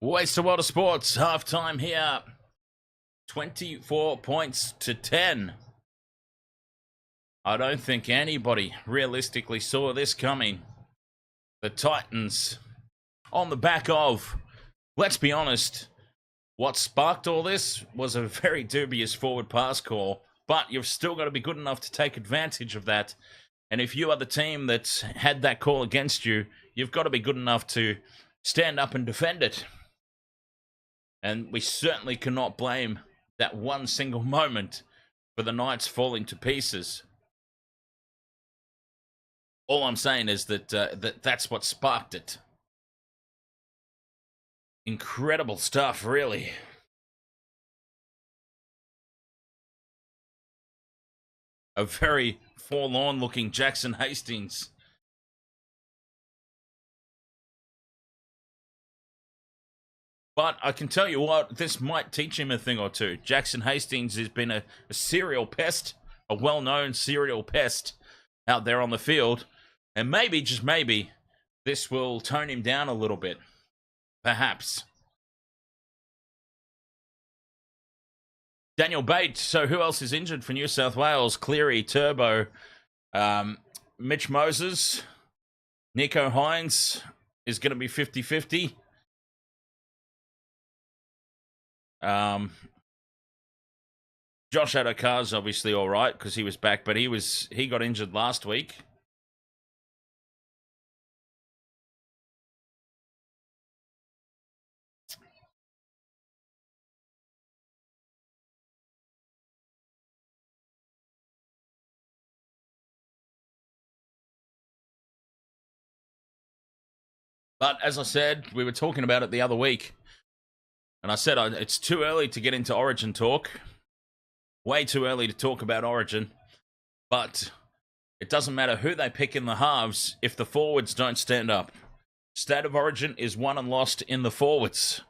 Waste a World of Sports, halftime here. 24 points to 10. I don't think anybody realistically saw this coming. The Titans on the back of, let's be honest, what sparked all this was a very dubious forward pass call, but you've still got to be good enough to take advantage of that. And if you are the team that's had that call against you, you've got to be good enough to stand up and defend it. And we certainly cannot blame that one single moment for the Knights falling to pieces. All I'm saying is that that's what sparked it. Incredible stuff, really. A very forlorn-looking Jackson Hastings. But I can tell you what, this might teach him a thing or two. Jackson Hastings has been a serial pest, a well-known serial pest out there on the field. And maybe, just maybe, this will tone him down a little bit. Perhaps. Daniel Bate. So who else is injured for New South Wales? Cleary, Turbo, Mitch Moses, Nico Hines is going to be 50-50. Josh Adokar's obviously all right because he was back, but he got injured last week. But as I said, we were talking about it the other week. And I said it's too early to get into Origin talk. Way too early to talk about Origin. But it doesn't matter who they pick in the halves if the forwards don't stand up. State of Origin is won and lost in the forwards.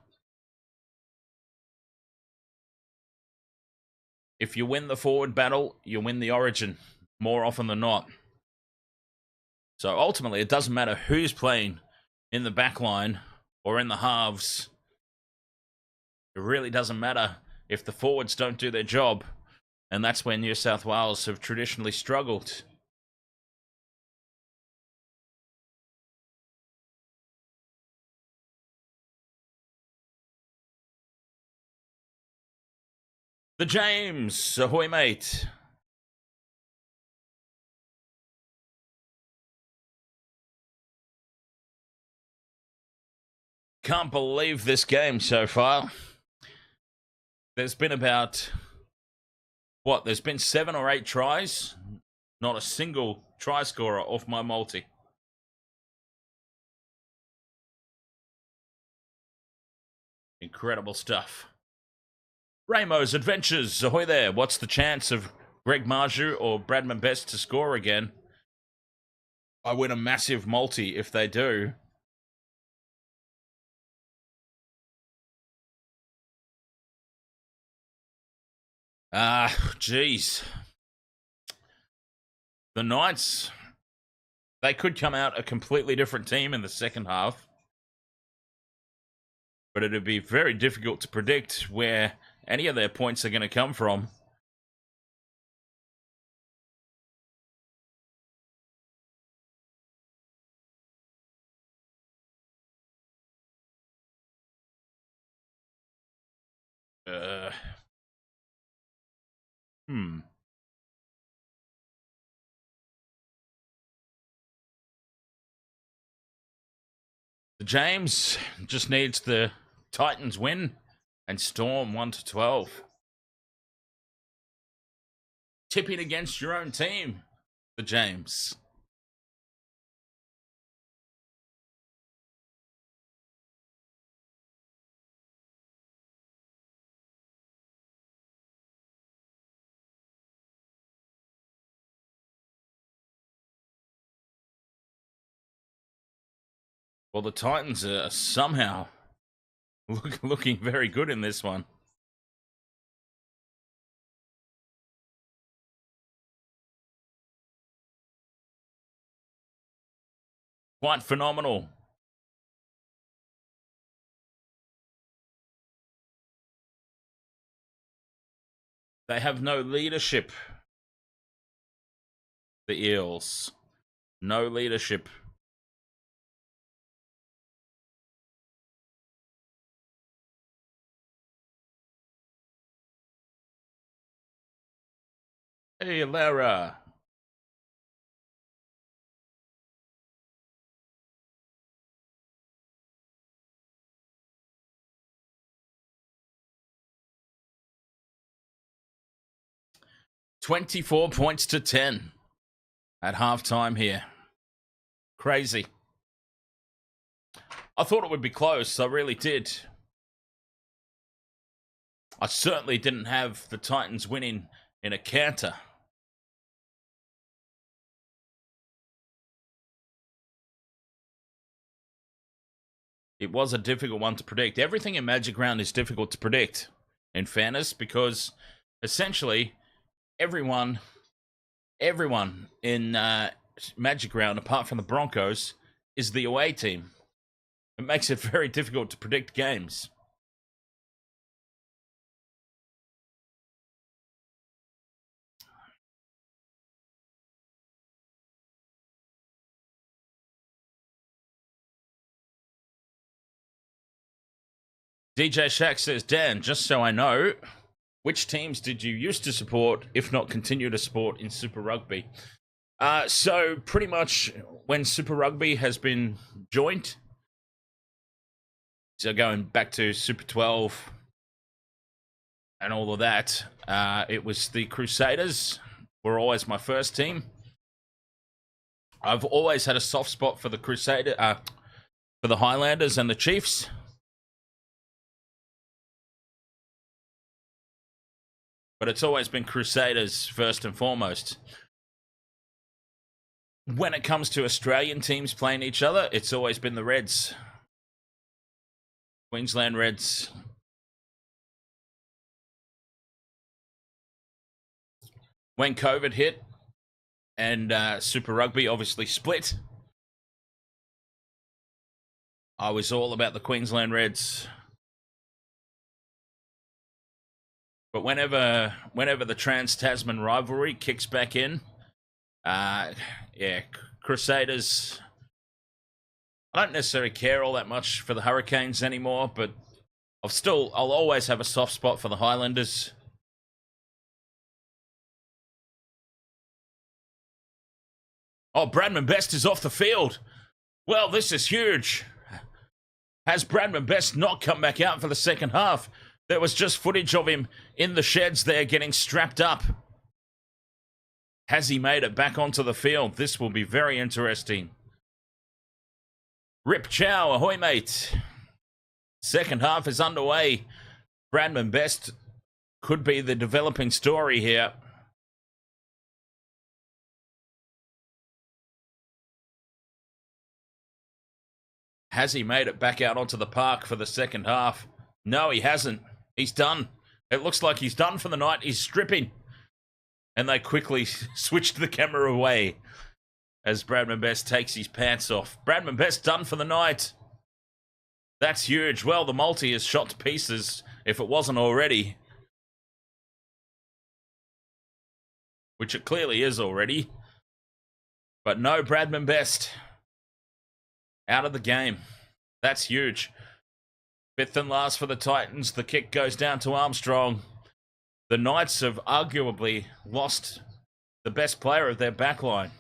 If you win the forward battle, you win the Origin more often than not. So ultimately, it doesn't matter who's playing in the back line or in the halves. It really doesn't matter if the forwards don't do their job. And that's where New South Wales have traditionally struggled. The James. Ahoy, mate. Can't believe this game so far. There's been about, there's been 7 or 8 tries. Not a single try scorer off my multi. Incredible stuff. Ramo's Adventures. Ahoy there. What's the chance of Greg Marju or Bradman Best to score again? I win a massive multi if they do. Geez. The Knights, they could come out a completely different team in the second half. But it'd be very difficult to predict where any of their points are going to come from. The James just needs the Titans win and Storm 1-12. Tipping against your own team, the James. Well, the Titans are somehow looking very good in this one. Quite phenomenal. They have no leadership. The Eels. No leadership. Hey, Lara. $24 points to 10 at halftime here. Crazy. I thought it would be close. I really did. I certainly didn't have the Titans winning in a canter. It was a difficult one to predict. Everything in Magic Round is difficult to predict, in fairness, because essentially everyone in Magic Round, apart from the Broncos, is the away team. It makes it very difficult to predict games. DJ Shack says, Dan, just so I know, which teams did you used to support, if not continue to support, in Super Rugby? So pretty much when Super Rugby has been joined, so going back to Super 12 and all of that, it was the Crusaders were always my first team. I've always had a soft spot for the for the Highlanders and the Chiefs. But it's always been Crusaders first and foremost. When it comes to Australian teams playing each other, it's always been the Reds. Queensland Reds. When COVID hit and Super Rugby obviously split, I was all about the Queensland Reds. But whenever the Trans-Tasman rivalry kicks back in, Crusaders. I don't necessarily care all that much for the Hurricanes anymore, but I'll always have a soft spot for the Highlanders. Oh, Bradman Best is off the field. Well, this is huge. Has Bradman Best not come back out for the second half? There was just footage of him in the sheds there getting strapped up. Has he made it back onto the field? This will be very interesting. Rip Chow, ahoy mate. Second half is underway. Bradman Best could be the developing story here. Has he made it back out onto the park for the second half? No, he hasn't. He's done. It looks like he's done for the night. He's stripping. And they quickly switched the camera away as Bradman Best takes his pants off. Bradman Best done for the night. That's huge. Well, the multi is shot to pieces if it wasn't already. Which it clearly is already. But no Bradman Best. Out of the game. That's huge. Fifth and last for the Titans. The kick goes down to Armstrong. The Knights have arguably lost the best player of their backline.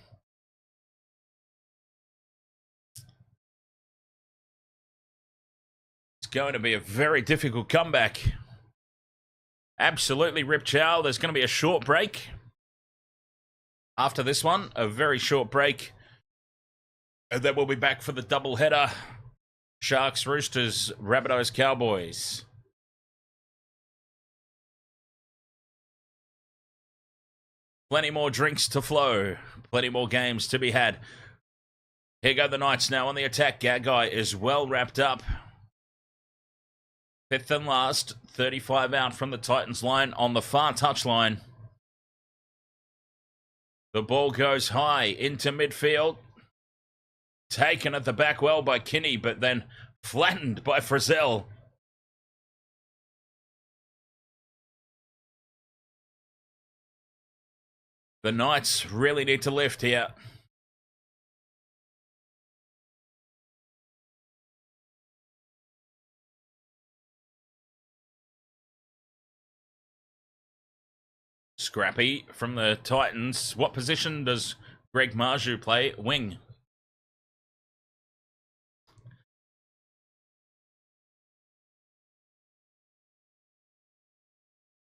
It's going to be a very difficult comeback. Absolutely, Rip Chow. There's going to be a short break. After this one, a very short break. And then we'll be back for the double header. Sharks, Roosters, Rabbitohs, Cowboys. Plenty more drinks to flow. Plenty more games to be had. Here go the Knights now on the attack. Gagai is well wrapped up. Fifth and last. 35 out from the Titans line on the far touchline. The ball goes high into midfield. Taken at the back well by Kinney, but then flattened by Frizzell. The Knights really need to lift here. Scrappy from the Titans. What position does Greg Marju play? Wing.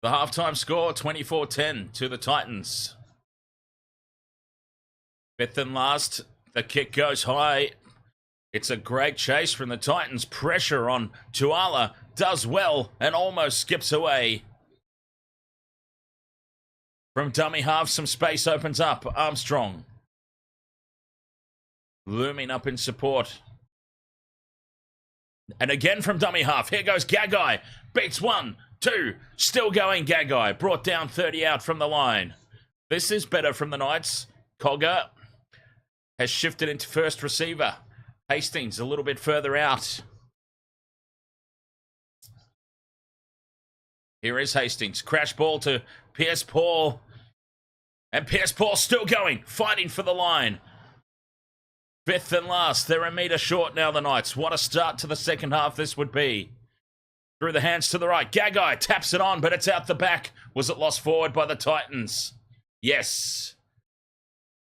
The halftime score, 24-10 to the Titans. Fifth and last, the kick goes high. It's a great chase from the Titans. Pressure on Tuala. Does well and almost skips away. From dummy half, some space opens up. Armstrong. Looming up in support. And again from dummy half. Here goes Gagai. Beats 1, 2. Still going Gagai. Brought down 30 out from the line. This is better from the Knights. Cogger has shifted into first receiver. Hastings a little bit further out. Here is Hastings. Crash ball to Pierce Paul. And Pierce Paul still going. Fighting for the line. Fifth and last. They're a metre short now, the Knights. What a start to the second half this would be. Through the hands to the right. Gagai taps it on, but it's out the back. Was it lost forward by the Titans? Yes.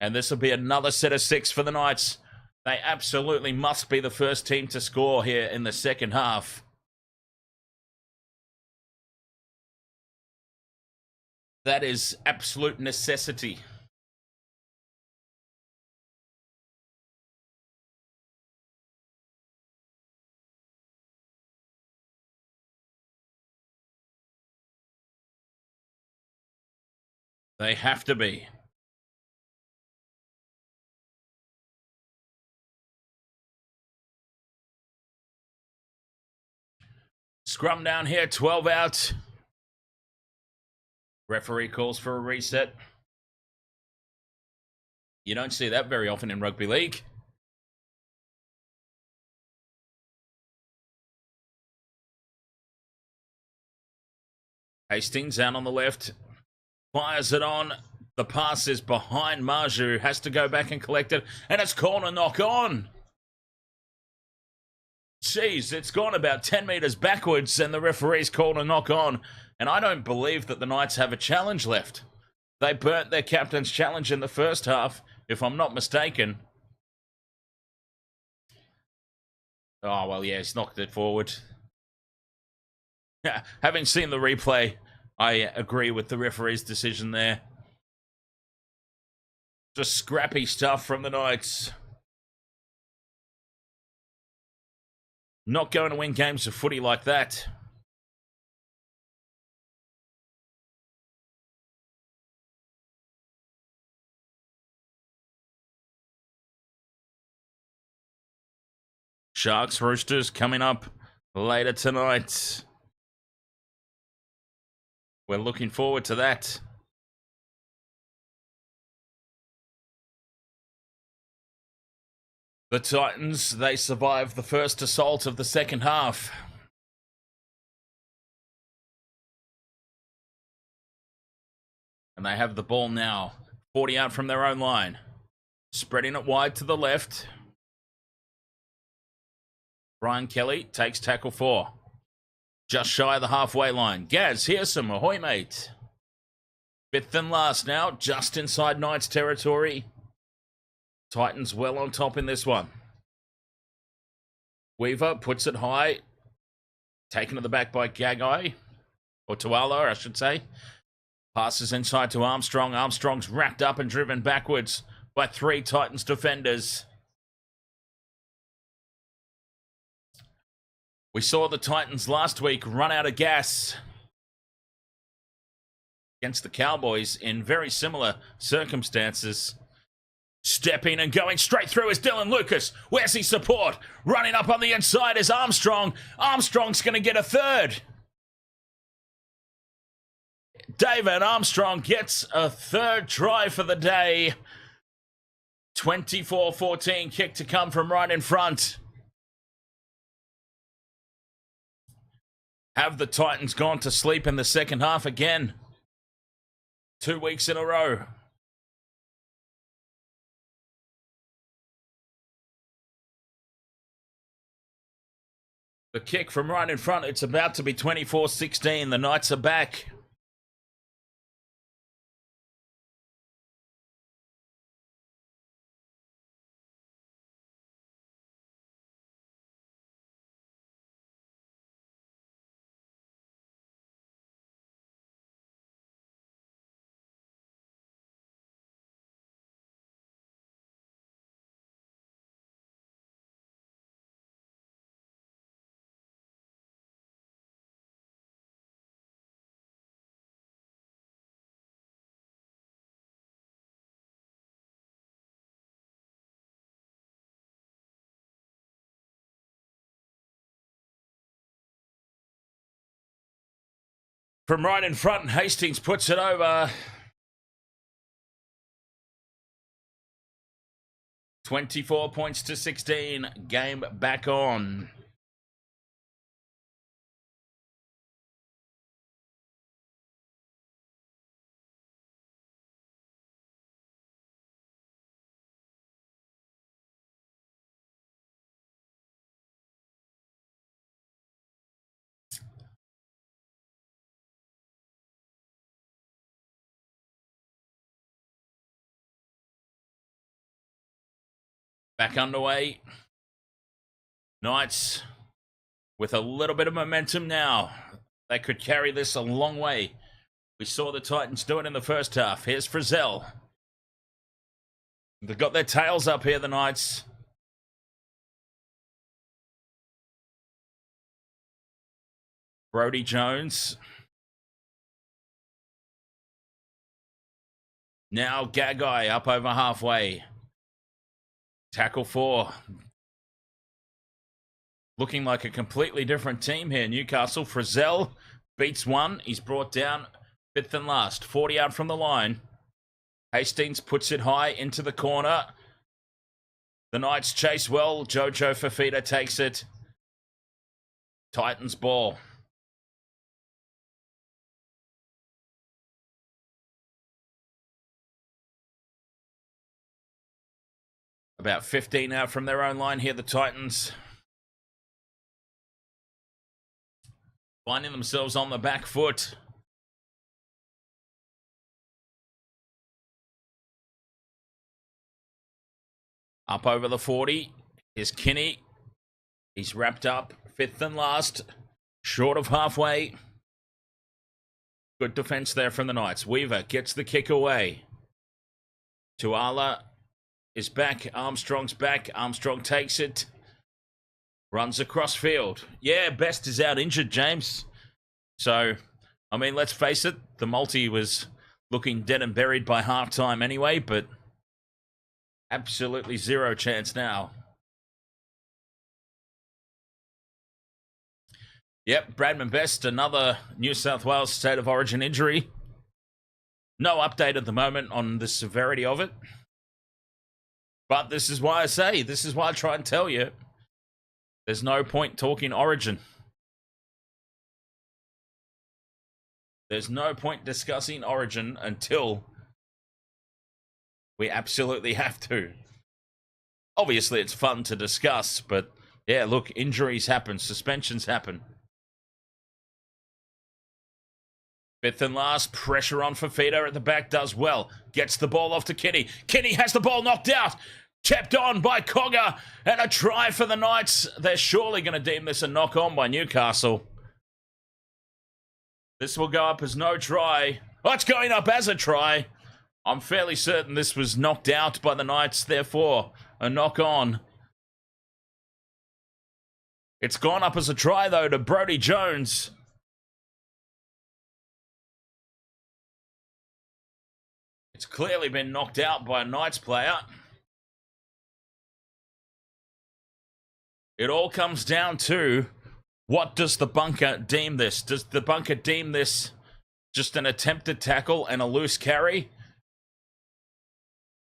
And this will be another set of 6 for the Knights. They absolutely must be the first team to score here in the second half. That is absolute necessity. They have to be. Scrum down here, 12 out. Referee calls for a reset. You don't see that very often in rugby league. Hastings out on the left. Fires it on. The pass is behind Marju. Has to go back and collect it. And it's corner knock on. Jeez, it's gone about 10 metres backwards and the referee's called a knock on. And I don't believe that the Knights have a challenge left. They burnt their captain's challenge in the first half, if I'm not mistaken. Oh, well, yeah, he's knocked it forward. Having seen the replay, I agree with the referee's decision there. Just scrappy stuff from the Knights. Not going to win games of footy like that. Sharks Roosters coming up later tonight. We're looking forward to that. The Titans, they survived the first assault of the second half. And they have the ball now. 40 out from their own line. Spreading it wide to the left. Brian Kelly takes tackle 4. Just shy of the halfway line. Gaz, here's some Ahoy, mate. Fifth and last now, just inside Knights territory. Titans well on top in this one. Weaver puts it high. Taken to the back by Gagai. Or Tuala, I should say. Passes inside to Armstrong. Armstrong's wrapped up and driven backwards by 3 Titans defenders. We saw the Titans last week run out of gas against the Cowboys in very similar circumstances. Stepping and going straight through is Dylan Lucas. Where's his support? Running up on the inside is Armstrong. Armstrong's going to get a third. David Armstrong gets a third try for the day. 24-14 kick to come from right in front. Have the Titans gone to sleep in the second half again? 2 weeks in a row. The kick from right in front. It's about to be 24-16. The Knights are back. From right in front, Hastings puts it over. 24 points to 16. Game back on. Back underway. Knights with a little bit of momentum now. They could carry this a long way. We saw the Titans do it in the first half. Here's Frizzell. They've got their tails up here, the Knights. Brodie Jones. Now Gagai up over halfway. Tackle 4. Looking like a completely different team here. Newcastle. Frizzell beats one. He's brought down 5th and last. 40 out from the line. Hastings puts it high into the corner. The Knights chase well. Jojo Fafita takes it. Titans ball. About 15 out from their own line here, the Titans. Finding themselves on the back foot. Up over the 40. Here's Kinney. He's wrapped up. 5th and last. Short of halfway. Good defense there from the Knights. Weaver gets the kick away. Tuala is back. Armstrong's back. Armstrong takes it. Runs across field. Yeah, Best is out injured, James. So, I mean, let's face it. The multi was looking dead and buried by halftime anyway, but absolutely zero chance now. Yep, Bradman Best, another New South Wales State of Origin injury. No update at the moment on the severity of it. But this is why I say, this is why I try and tell you, there's no point talking Origin. There's no point discussing Origin until we absolutely have to. Obviously, it's fun to discuss, but yeah, look, injuries happen, suspensions happen. 5th and last, pressure on Fafita at the back, does well. Gets the ball off to Kinney. Kinney has the ball knocked out. Kept on by Cogger, and a try for the Knights. They're surely going to deem this a knock-on by Newcastle. This will go up as no try. Oh, it's going up as a try. I'm fairly certain this was knocked out by the Knights, therefore a knock-on. It's gone up as a try, though, to Brodie Jones. It's clearly been knocked out by a Knights player. It all comes down to, what does the bunker deem this? Does the bunker deem this just an attempted tackle and a loose carry?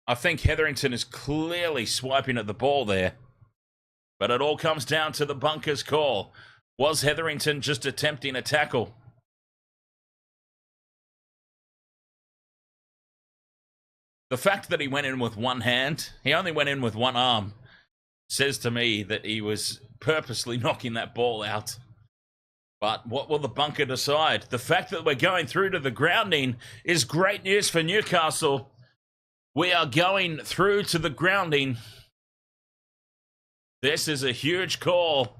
I think Hetherington is clearly swiping at the ball there. But it all comes down to the bunker's call. Was Hetherington just attempting a tackle? The fact that he went in with one hand, he only went in with one arm, says to me that he was purposely knocking that ball out. But what will the bunker decide? The fact that we're going through to the grounding is great news for Newcastle. We are going through to the grounding. This is a huge call.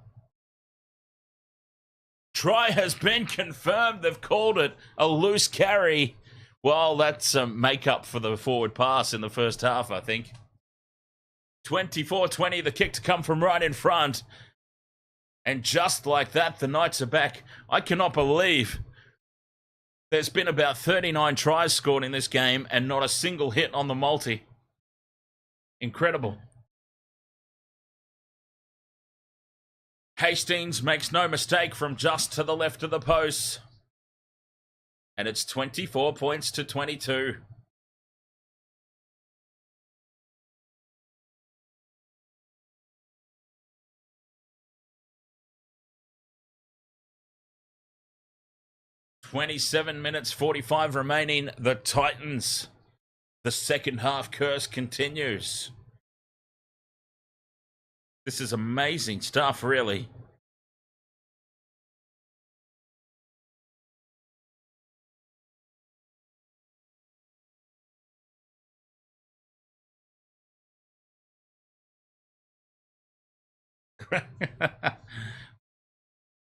Try has been confirmed. They've called it a loose carry. Well, that's a make-up for the forward pass in the first half, I think. 24-20, the kick to come from right in front. And just like that, the Knights are back. I cannot believe there's been about 39 tries scored in this game and not a single hit on the multi. Incredible. Hastings makes no mistake from just to the left of the post. And it's 24 points to 22. .27 minutes, 45 remaining. The Titans. The second half curse continues. This is amazing stuff, really.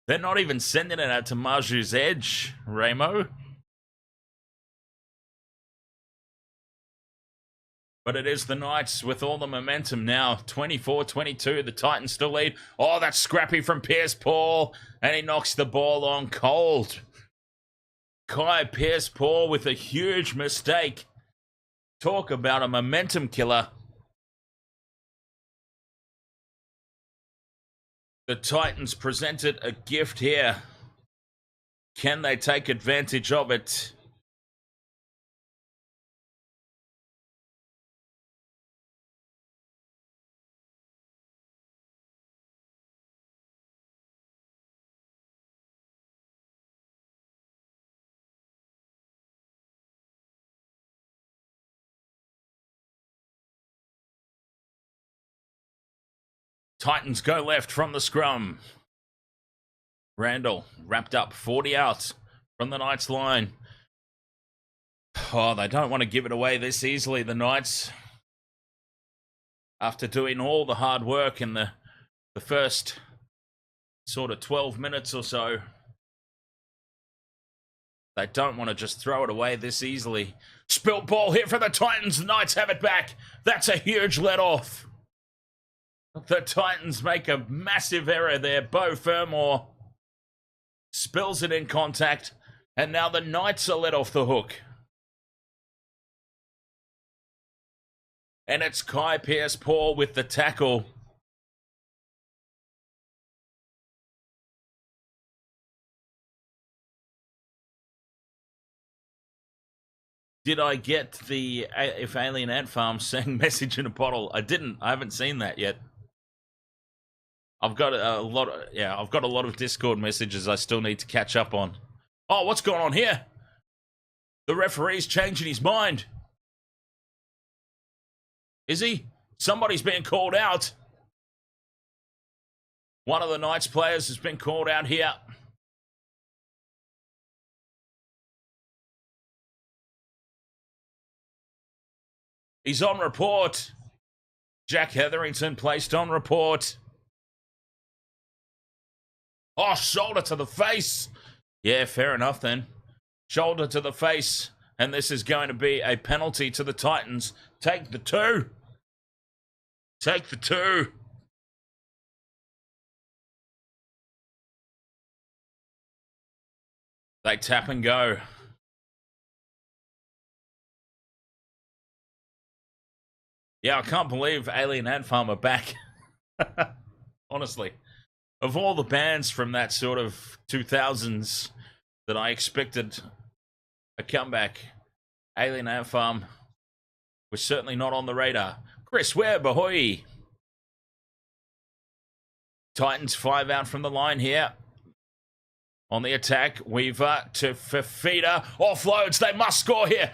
They're not even sending it out to Marju's edge, Ramo. But it is the Knights with all the momentum now. 24-22, the Titans still lead. Oh, that's scrappy from Pierce-Paul. And he knocks the ball on cold. Kai Pierce-Paul with a huge mistake. Talk about a momentum killer. The Titans presented a gift here. Can they take advantage of it? Titans go left from the scrum. Randall wrapped up 40 out from the Knights line. Oh, they don't want to give it away this easily, the Knights. After doing all the hard work in the first sort of 12 minutes or so. They don't want to just throw it away this easily. Spilt ball here for the Titans. The Knights have it back. That's a huge let-off. The Titans make a massive error there. Beau Fermor spills it in contact, and now the Knights are let off the hook. And it's Kai Pierce-Paul with the tackle. Did I get the If Alien Ant Farm sang message in a bottle? I didn't. I haven't seen that yet. I've got a lot of Discord messages I still need to catch up on. Oh, what's going on here? The referee's changing his mind. Is he? Somebody's being called out. One of the Knights players has been called out here. He's on report. Jack Hetherington placed on report. Oh, shoulder to the face. Yeah, fair enough then. Shoulder to the face. And this is going to be a penalty to the Titans. Take the two. Take the two. They tap and go. Yeah, I can't believe Alien Ant Farm are back. Honestly. Of all the bands from that sort of 2000s that I expected a comeback, Alien Ant Farm was certainly not on the radar. Chris Webb, ahoy! Titans 5 out from the line here. On the attack, Weaver to Fafita. Offloads, they must score here.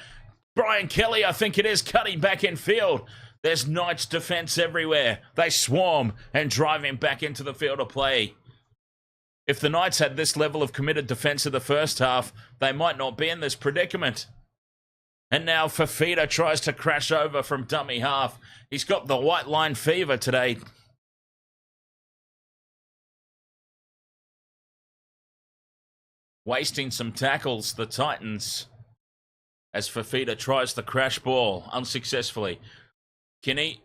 Brian Kelly, I think it is, cutting back in field. There's Knights defence everywhere. They swarm and drive him back into the field of play. If the Knights had this level of committed defence in the first half, they might not be in this predicament. And now Fafita tries to crash over from dummy half. He's got the white line fever today. Wasting some tackles, the Titans, as Fafita tries the crash ball unsuccessfully. Kinney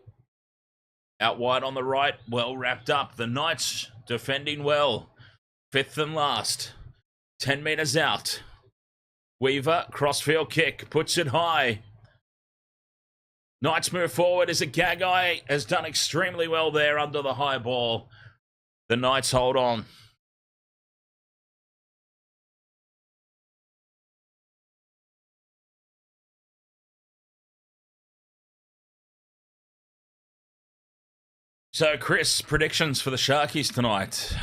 out wide on the right, well wrapped up. The Knights defending well. Fifth and last. 10 metres out. Weaver, crossfield kick, puts it high. Knights move forward as a Gagai has done extremely well there under the high ball. The Knights hold on. So, Chris, predictions for the Sharkies tonight.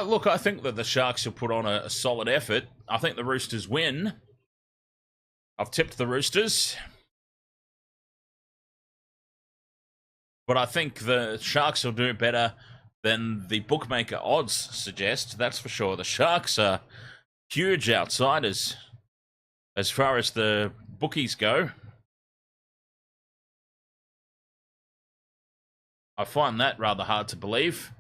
Look, I think that the Sharks will put on a solid effort. I think the Roosters win. I've tipped the Roosters. But I think the Sharks will do better than the bookmaker odds suggest. That's for sure. The Sharks are huge outsiders as far as the bookies go. I find that rather hard to believe.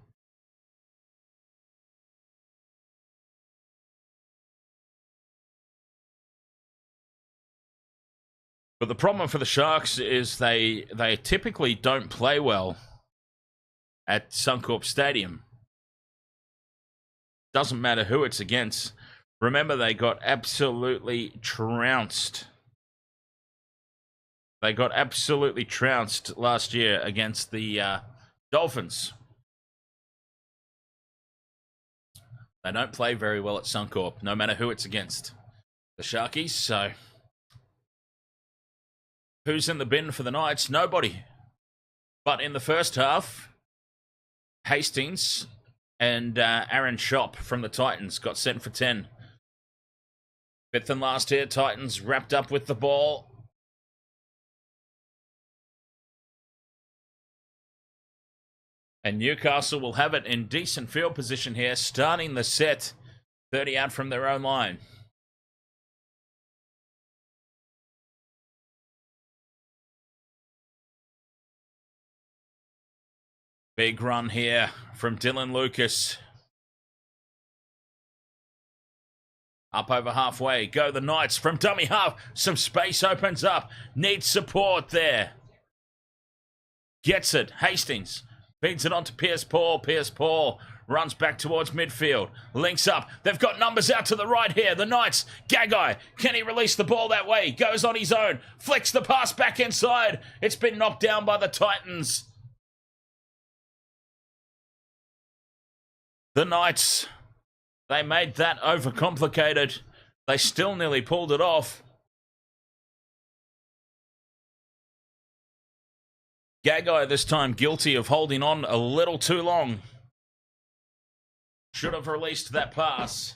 But the problem for the Sharks is they typically don't play well at Suncorp Stadium. Doesn't matter who it's against. Remember, they got absolutely trounced. They got absolutely trounced last year against the Dolphins. They don't play very well at Suncorp, no matter who it's against. The Sharkies, so... Who's in the bin for the Knights? Nobody. But in the first half, Hastings and Aaron Schopp from the Titans got sent for 10. Fifth and last here, Titans wrapped up with the ball. And Newcastle will have it in decent field position here, starting the set 30 out from their own line. Big run here from Dylan Lucas. Up over halfway. Go the Knights from dummy half. Some space opens up. Needs support there. Gets it. Hastings. Feeds it on to Pierce Paul. Pierce Paul runs back towards midfield. Links up. They've got numbers out to the right here. The Knights. Gagai. Can he release the ball that way? Goes on his own. Flicks the pass back inside. It's been knocked down by the Titans. The Knights. They made that overcomplicated. They still nearly pulled it off. Gagai this time guilty of holding on a little too long. Should have released that pass.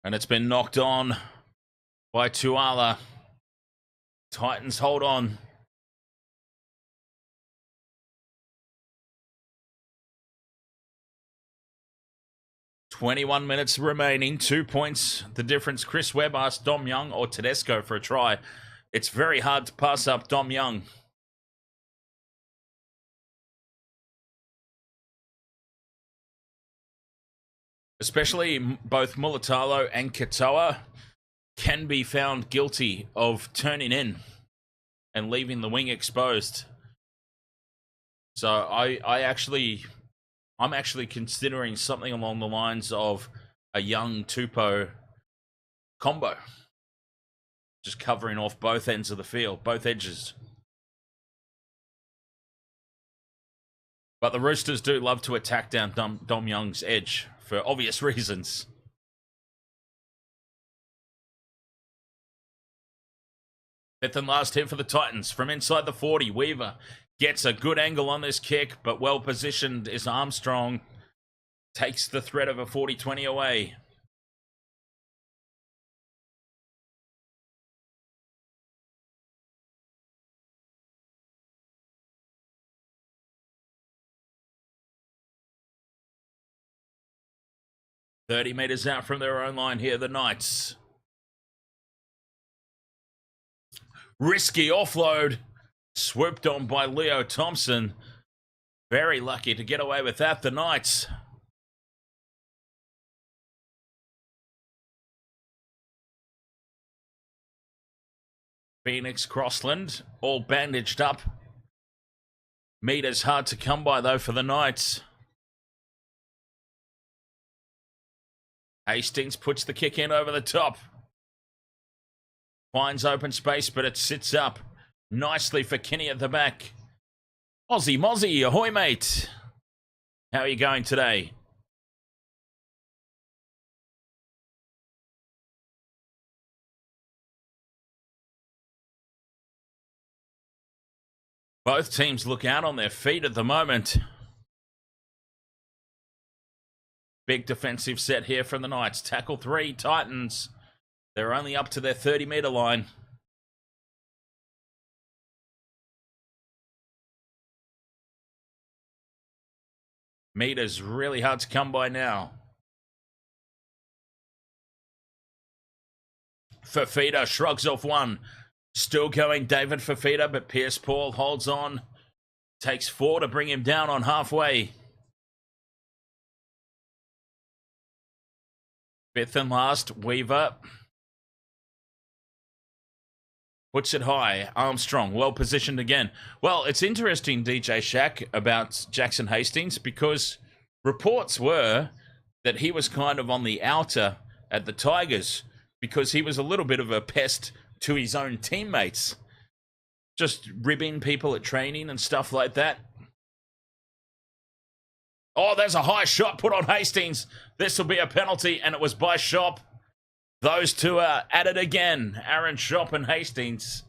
And it's been knocked on by Tuala. Titans hold on. .21 minutes remaining, 2 points. The difference, Chris Webb asked Dom Young or Tedesco for a try. It's very hard to pass up Dom Young. Especially both Mulatalo and Katoa can be found guilty of turning in and leaving the wing exposed. So I'm actually considering something along the lines of a Young Tupou combo. Just covering off both ends of the field, both edges. But the Roosters do love to attack down Dom Young's edge for obvious reasons. Fifth and last hit for the Titans from inside the 40. Weaver gets a good angle on this kick, but well positioned is Armstrong. Takes the threat of a 40-20 away. 30 metres out from their own line here, the Knights. Risky offload. Swooped on by Leo Thompson. Very lucky to get away with that, the Knights. Phoenix Crossland, all bandaged up. Meters hard to come by, though, for the Knights. Hastings puts the kick in over the top. Finds open space, but it sits up nicely for Kinney at the back. Aussie Mozzie, ahoy, mate. How are you going today? Both teams look out on their feet at the moment. Big defensive set here from the Knights. Tackle 3, Titans. They're only up to their 30-metre line. Meters really hard to come by now. Fafita shrugs off one. Still going David Fafita, but Pierce Paul holds on. Takes 4 to bring him down on halfway. Fifth and last, Weaver. Puts it high. Armstrong, well positioned again. Well, it's interesting, DJ Shack, about Jackson Hastings, because reports were that he was kind of on the outer at the Tigers because he was a little bit of a pest to his own teammates. Just ribbing people at training and stuff like that. Oh, there's a high shot put on Hastings. This will be a penalty, and it was by Shop. Those two are at it again. Aaron Shop and Hastings.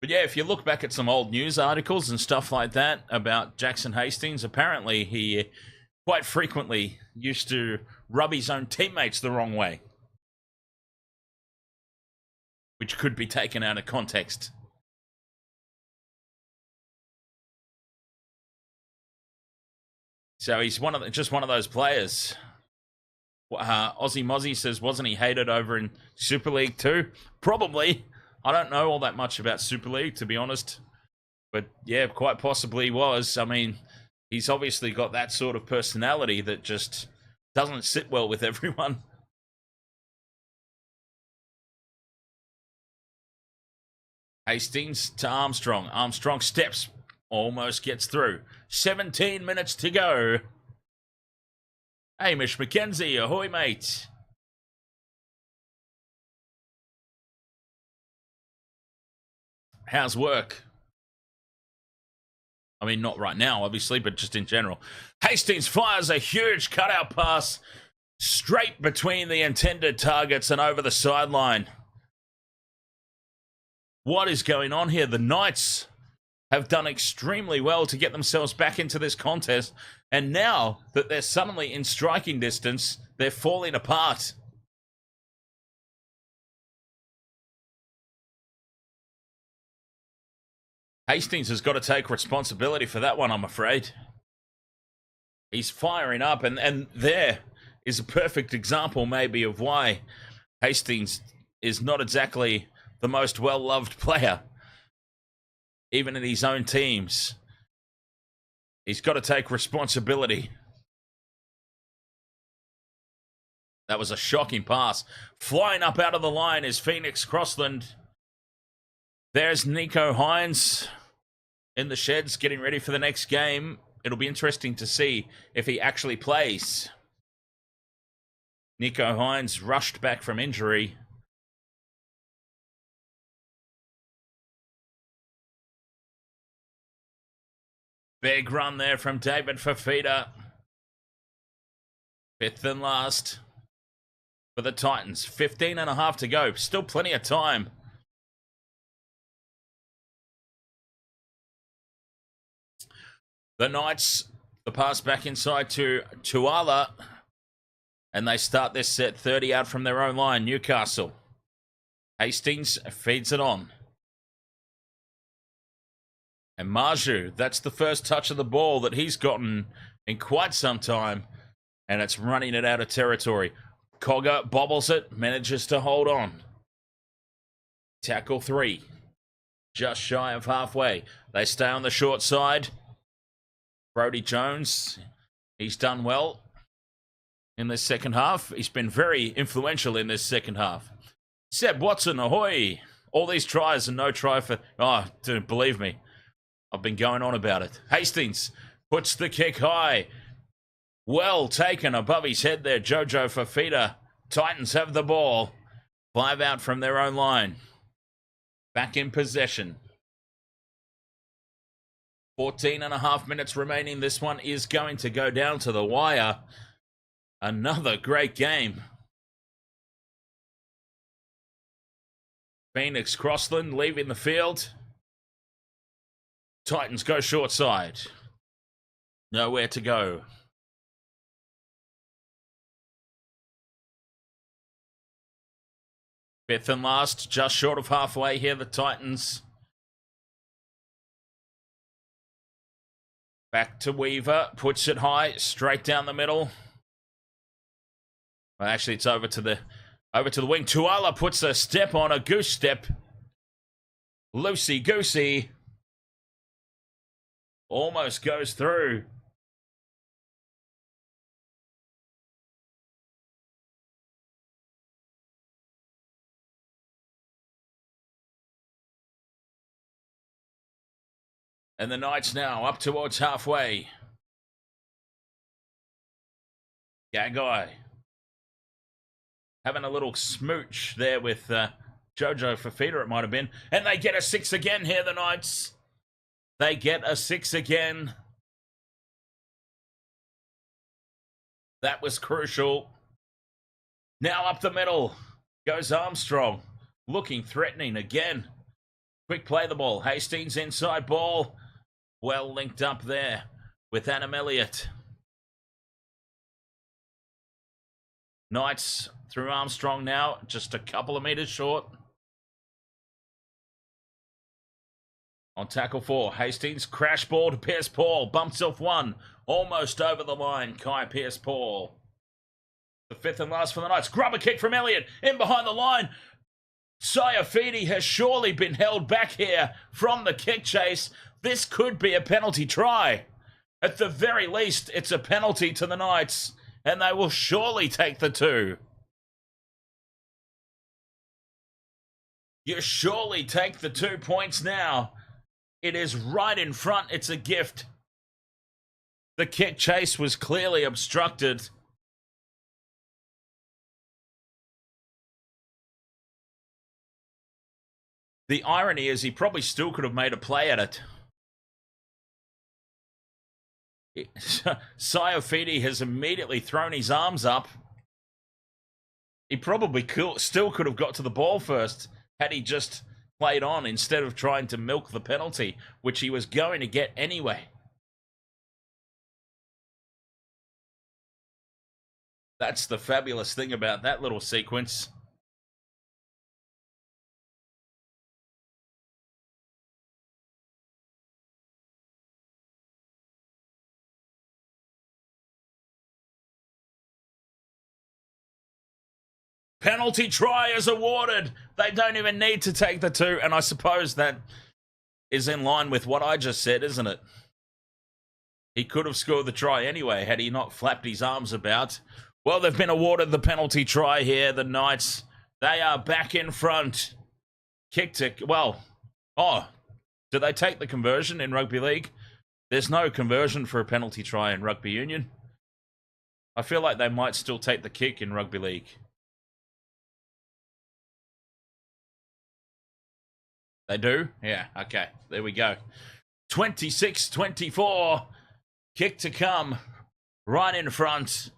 But yeah, if you look back at some old news articles and stuff like that about Jackson Hastings, apparently he quite frequently used to rub his own teammates the wrong way, which could be taken out of context. So he's just one of those players. Aussie Mozzie says, wasn't he hated over in Super League too? Probably. I don't know all that much about Super League, to be honest. But yeah, quite possibly he was. I mean, he's obviously got that sort of personality that just doesn't sit well with everyone. Hastings to Armstrong. Armstrong steps, almost gets through. 17 minutes to go. Hamish McKenzie, ahoy, mate. How's work? I mean, not right now, obviously, but just in general. Hastings fires a huge cutout pass straight between the intended targets and over the sideline. What is going on here? The Knights have done extremely well to get themselves back into this contest, and now that they're suddenly in striking distance, they're falling apart. Hastings has got to take responsibility for that one, I'm afraid. He's firing up, and there is a perfect example maybe of why Hastings is not exactly the most well-loved player, even in his own teams. He's got to take responsibility. That was a shocking pass. Flying up out of the line is Phoenix Crossland. There's Nico Hines in the sheds getting ready for the next game. It'll be interesting to see if he actually plays. Nico Hines rushed back from injury. Big run there from David Fafita. Fifth and last for the Titans. 15 and a half to go. Still plenty of time. The Knights, the pass back inside to Tuala. And they start this set 30 out from their own line. Newcastle. Hastings feeds it on. And Marju, that's the first touch of the ball that he's gotten in quite some time, and it's running it out of territory. Cogger bobbles it, manages to hold on. Tackle 3. Just shy of halfway. They stay on the short side. Brodie Jones, he's done well in this second half. He's been very influential in this second half. Seb Watson, ahoy! All these tries and no try for... Oh, dude, believe me, I've been going on about it. Hastings puts the kick high. Well taken above his head there, Jojo Fafita. Titans have the ball. 5 out from their own line. Back in possession. 14.5 minutes remaining. This one is going to go down to the wire. Another great game. Phoenix Crossland leaving the field. Titans go short side. Nowhere to go. Fifth and last, just short of halfway here, the Titans. Back to Weaver, puts it high, straight down the middle. Well, actually, it's over to the wing. Tuala puts a step on, a goose step. Loosey-goosey. Almost goes through. And the Knights now up towards halfway. Gagai. Having a little smooch there with Jojo Fafita, it might have been. And they get a 6 again here, the Knights. They get a 6 again. That was crucial. Now up the middle goes Armstrong. Looking threatening again. Quick play the ball. Hastings inside ball. Well linked up there with Adam Elliott. Knights through Armstrong now, just a couple of meters short. On tackle 4, Hastings, crash ball to Pierce-Paul, bumps off 1, almost over the line, Kai Pierce-Paul. The 5th and last for the Knights, grab a kick from Elliott, in behind the line. Sayafidi has surely been held back here from the kick chase. This could be a penalty try. At the very least, it's a penalty to the Knights, and they will surely take the 2. You surely take the 2 points now. It is right in front. It's a gift. The kick chase was clearly obstructed. The irony is he probably still could have made a play at it. Sayafidi has immediately thrown his arms up. He probably still could have got to the ball first had he just played on instead of trying to milk the penalty, which he was going to get anyway. That's the fabulous thing about that little sequence. Penalty try is awarded. They don't even need to take the 2. And I suppose that is in line with what I just said, isn't it? He could have scored the try anyway had he not flapped his arms about. Well, they've been awarded the penalty try here. The Knights, they are back in front. Kick to... Well, do they take the conversion in rugby league? There's no conversion for a penalty try in rugby union. I feel like they might still take the kick in rugby league. They do? Yeah, okay. There we go. 26-24. Kick to come. Right in front.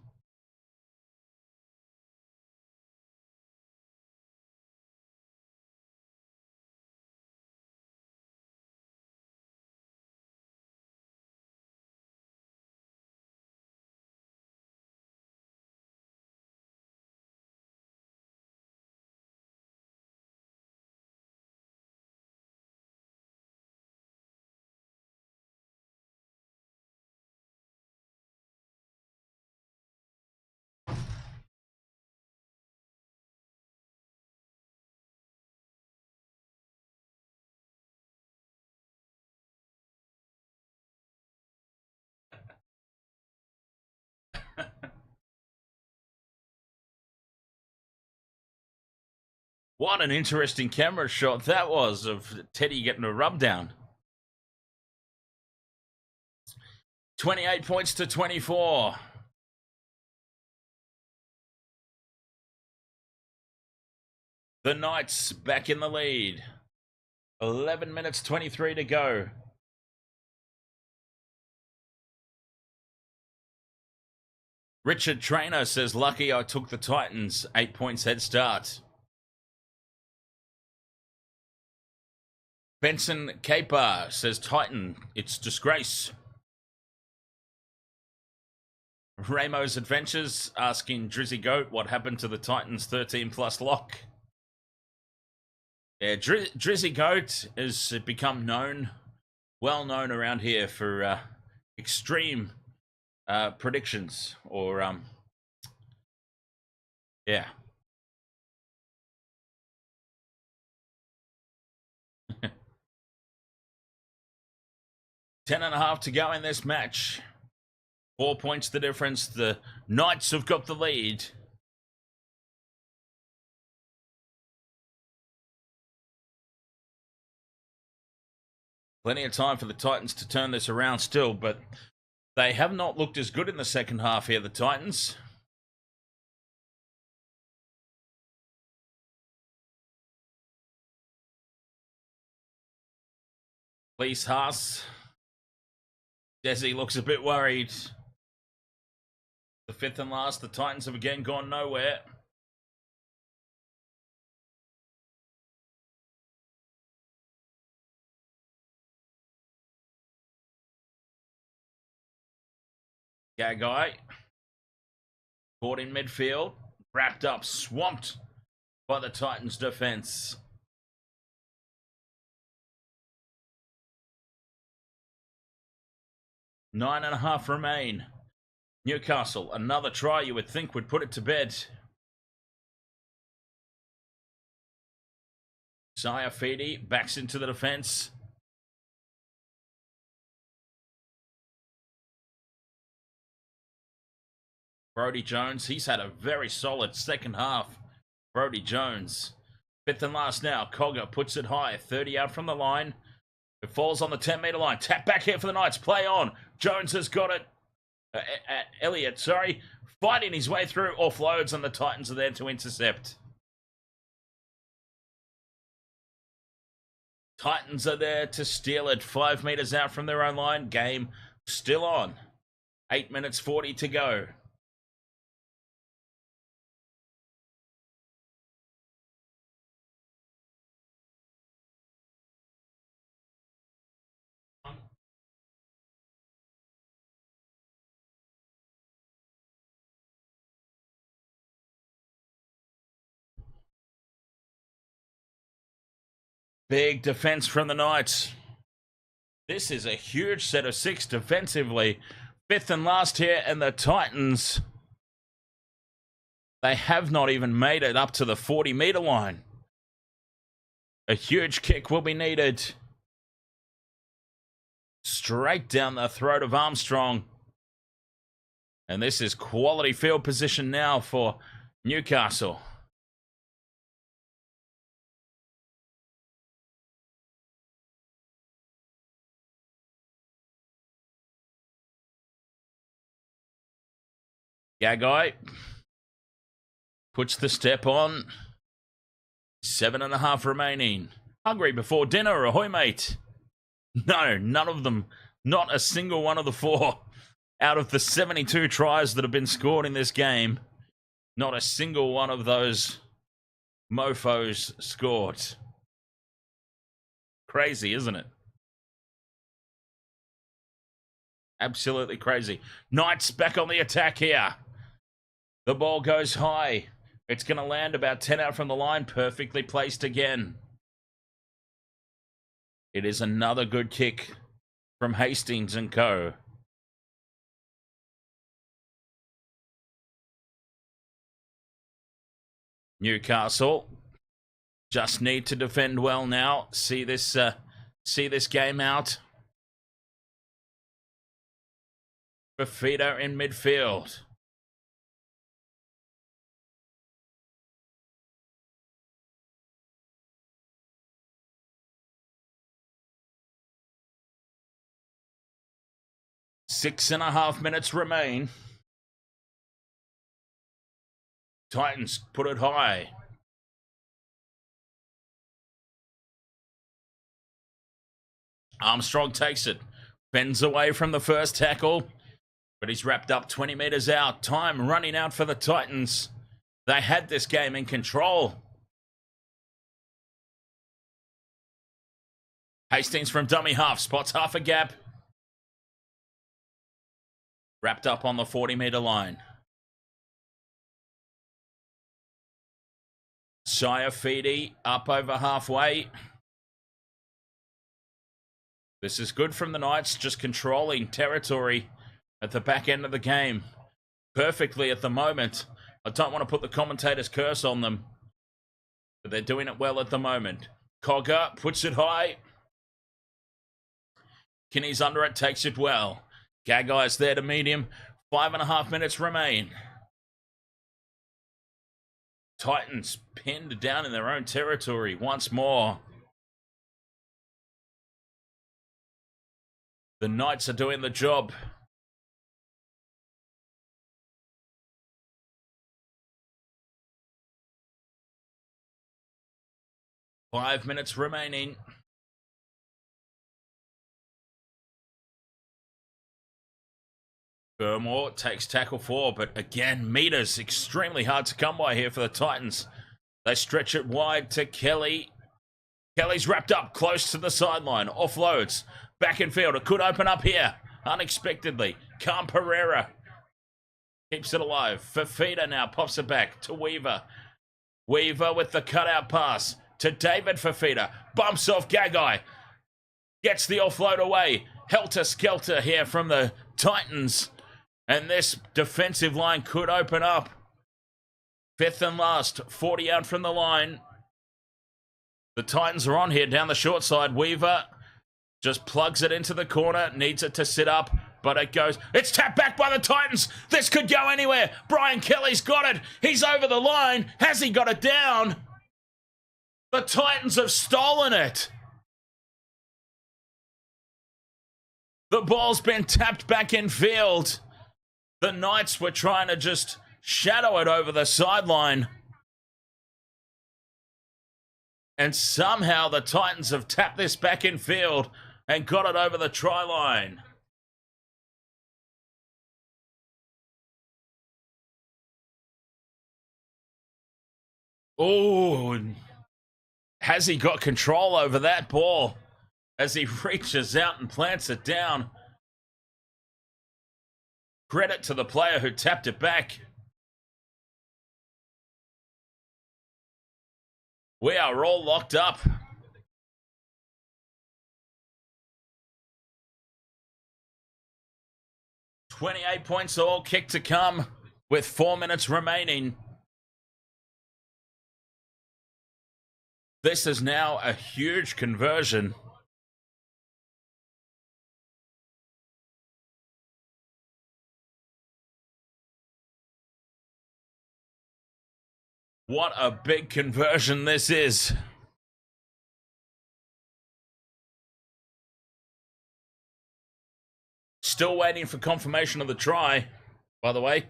What an interesting camera shot that was of Teddy getting a rub down. 28 points to 24. The Knights back in the lead. 11 minutes 23 to go. Richard Trainer says, lucky I took the Titans. 8 points head start. Benson Caper says, Titan, it's disgrace. Ramo's Adventures asking Drizzy Goat what happened to the Titans 13+ lock. Yeah, Drizzy Goat has become well known around here for extreme predictions, or yeah. Ten and a half to go in this match. 4 points the difference. The Knights have got the lead. Plenty of time for the Titans to turn this around still, but they have not looked as good in the second half here, the Titans. Please, Haas. Desi looks a bit worried. The fifth and last, the Titans have again gone nowhere. Gagai. Caught in midfield. Wrapped up, swamped by the Titans' defense. Nine and a half remain. Newcastle, another try you would think would put it to bed. Sayafidi backs into the defense. Brodie Jones, he's had a very solid second half. Brodie Jones. Fifth and last now. Cogger puts it high. 30 out from the line. It falls on the 10-metre line. Tap back here for the Knights. Play on. Jones has got it. Elliott, sorry. Fighting his way through. Offloads, and the Titans are there to intercept. Titans are there to steal it. 5 metres out from their own line. Game still on. 8 minutes 40 to go. Big defense from the Knights. This is a huge set of 6 defensively. Fifth and last here, and the Titans, they have not even made it up to the 40-metre line. A huge kick will be needed. Straight down the throat of Armstrong. And this is quality field position now for Newcastle. Gagai puts the step on. 7.5 remaining. Hungry before dinner, ahoy, mate. No, none of them. Not a single one of the 4. Out of the 72 tries that have been scored in this game, not a single one of those mofos scored. Crazy, isn't it? Absolutely crazy. Knights back on the attack here. The ball goes high. It's going to land about 10 out from the line. Perfectly placed again. It is another good kick from Hastings and co. Newcastle just need to defend well now. See this game out. Fafita in midfield. 6.5 minutes remain. Titans put it high. Armstrong takes it. Bends away from the first tackle. But he's wrapped up 20 metres out. Time running out for the Titans. They had this game in control. Hastings from dummy half. Spots half a gap. Wrapped up on the 40-metre line. Footy up over halfway. This is good from the Knights, just controlling territory at the back end of the game perfectly at the moment. I don't want to put the commentator's curse on them, but they're doing it well at the moment. Cogger puts it high. Kinney's under it, takes it well. Gagai's there to meet him. 5.5 minutes remain. Titans pinned down in their own territory once more. The Knights are doing the job. Five minutes remaining. Burmore takes tackle 4, but again, meters extremely hard to come by here for the Titans. They stretch it wide to Kelly. Kelly's wrapped up close to the sideline. Offloads. Back in field. It could open up here. Unexpectedly. Calm Pereira keeps it alive. Fafita now pops it back to Weaver. Weaver with the cutout pass to David Fafita. Bumps off Gagai. Gets the offload away. Helter-skelter here from the Titans. And this defensive line could open up. Fifth and last. 40 out from the line. The Titans are on here down the short side. Weaver just plugs it into the corner. Needs it to sit up. But it goes. It's tapped back by the Titans. This could go anywhere. Brian Kelly's got it. He's over the line. Has he got it down? The Titans have stolen it. The ball's been tapped back in field. The Knights were trying to just shadow it over the sideline. And somehow the Titans have tapped this back in field and got it over the try line. Oh, has he got control over that ball as he reaches out and plants it down? Credit to the player who tapped it back. We are all locked up. $28 points all, kick to come with 4 minutes remaining. This is now a huge conversion. What a big conversion this is. Still waiting for confirmation of the try, by the way.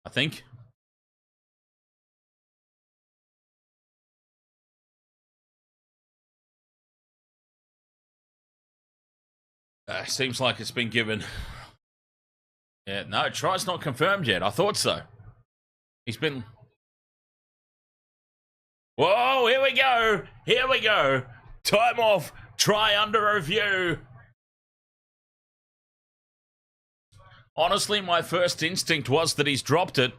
I think. Seems like it's been given. Yeah, no, try's not confirmed yet. I thought so. He's been... Whoa, here we go. Here we go. Time off. Try under review. Honestly, my first instinct was that he's dropped it.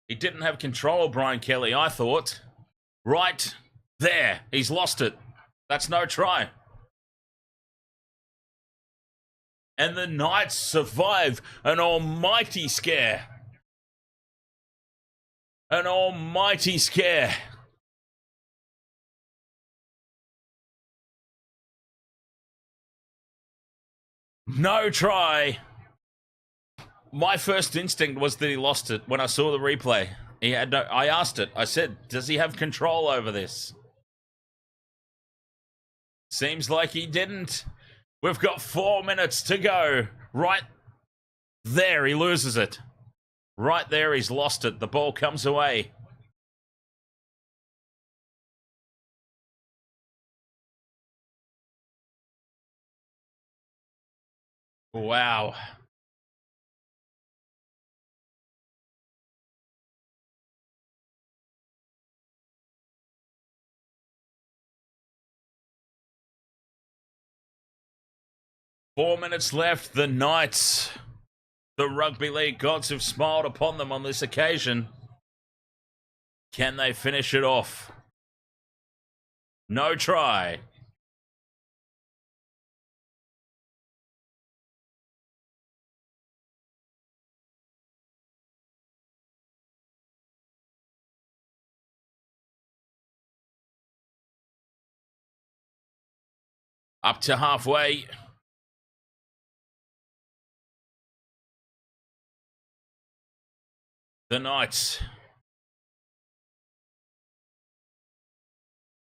He didn't have control, Brian Kelly, I thought. Right there. He's lost it. That's no try. And the Knights survive an almighty scare. An almighty scare. No try. My first instinct was that he lost it when I saw the replay. He had no, I asked it. I said, does he have control over this? Seems like he didn't. We've got 4 minutes to go. Right there, he loses it. Right there, he's lost it. The ball comes away. Wow. Four minutes left. The Knights, the rugby league gods, have smiled upon them on this occasion. Can they finish it off? No try. Up to halfway. The Knights.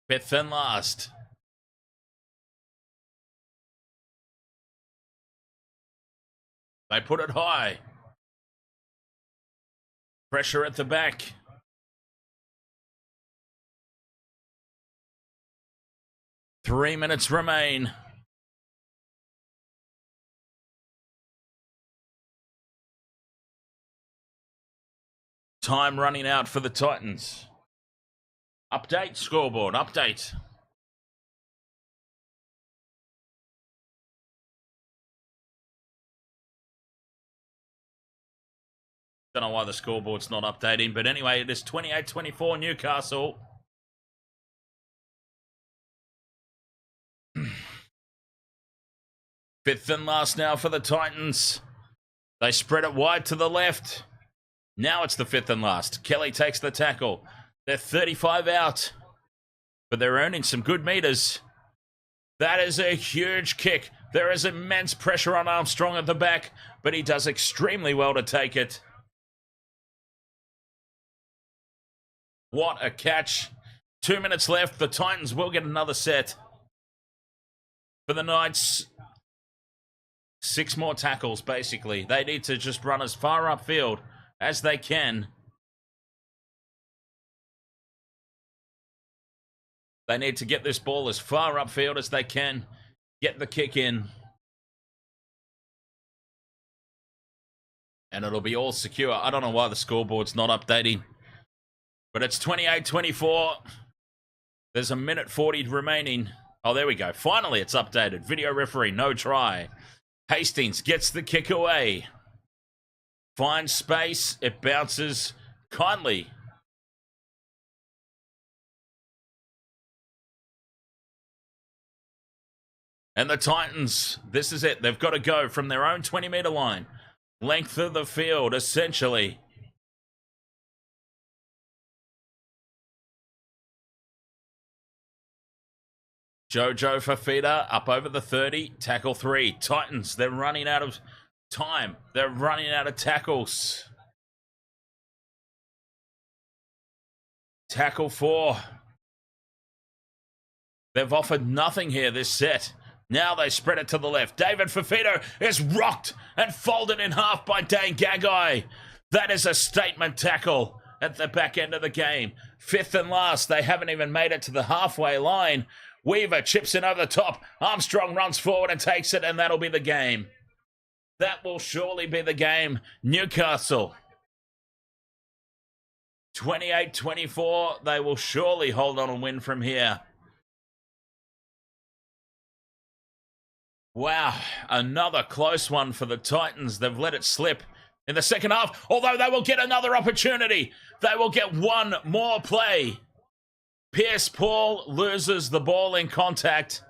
Fifth and last. They put it high. Pressure at the back. Three minutes remain. Time running out for the Titans. Update, scoreboard, update. Don't know why the scoreboard's not updating, but anyway, it is 28-24 Newcastle. Fifth and last now for the Titans. They spread it wide to the left. Now it's the fifth and last. Kelly takes the tackle. They're 35 out, but they're earning some good meters. That is a huge kick. There is immense pressure on Armstrong at the back, but he does extremely well to take it. What a catch. 2 minutes left. The Titans will get another set. For the Knights, 6 more tackles, basically. They need to just run as far upfield as they can. They need to get this ball as far upfield as they can. Get the kick in. And it'll be all secure. I don't know why the scoreboard's not updating. But it's 28-24. There's a minute 40 remaining. Oh, there we go. Finally, it's updated. Video referee, no try. Hastings gets the kick away. Finds space. It bounces kindly. And the Titans, this is it. They've got to go from their own 20-meter line. Length of the field, essentially. Jojo Fafita up over the 30. Tackle 3. Titans, they're running out of time. They're running out of tackles. Tackle 4. They've offered nothing here this set. Now they spread it to the left. David Fafito is rocked and folded in half by Dane Gagai. That is a statement tackle at the back end of the game. Fifth and last. They haven't even made it to the halfway line. Weaver chips in over the top. Armstrong runs forward and takes it, and that'll be the game. That will surely be the game. Newcastle. 28-24. They will surely hold on and win from here. Wow, another close one for the Titans. They've let it slip in the second half, although they will get another opportunity. They will get one more play. Pierce Paul loses the ball in contact.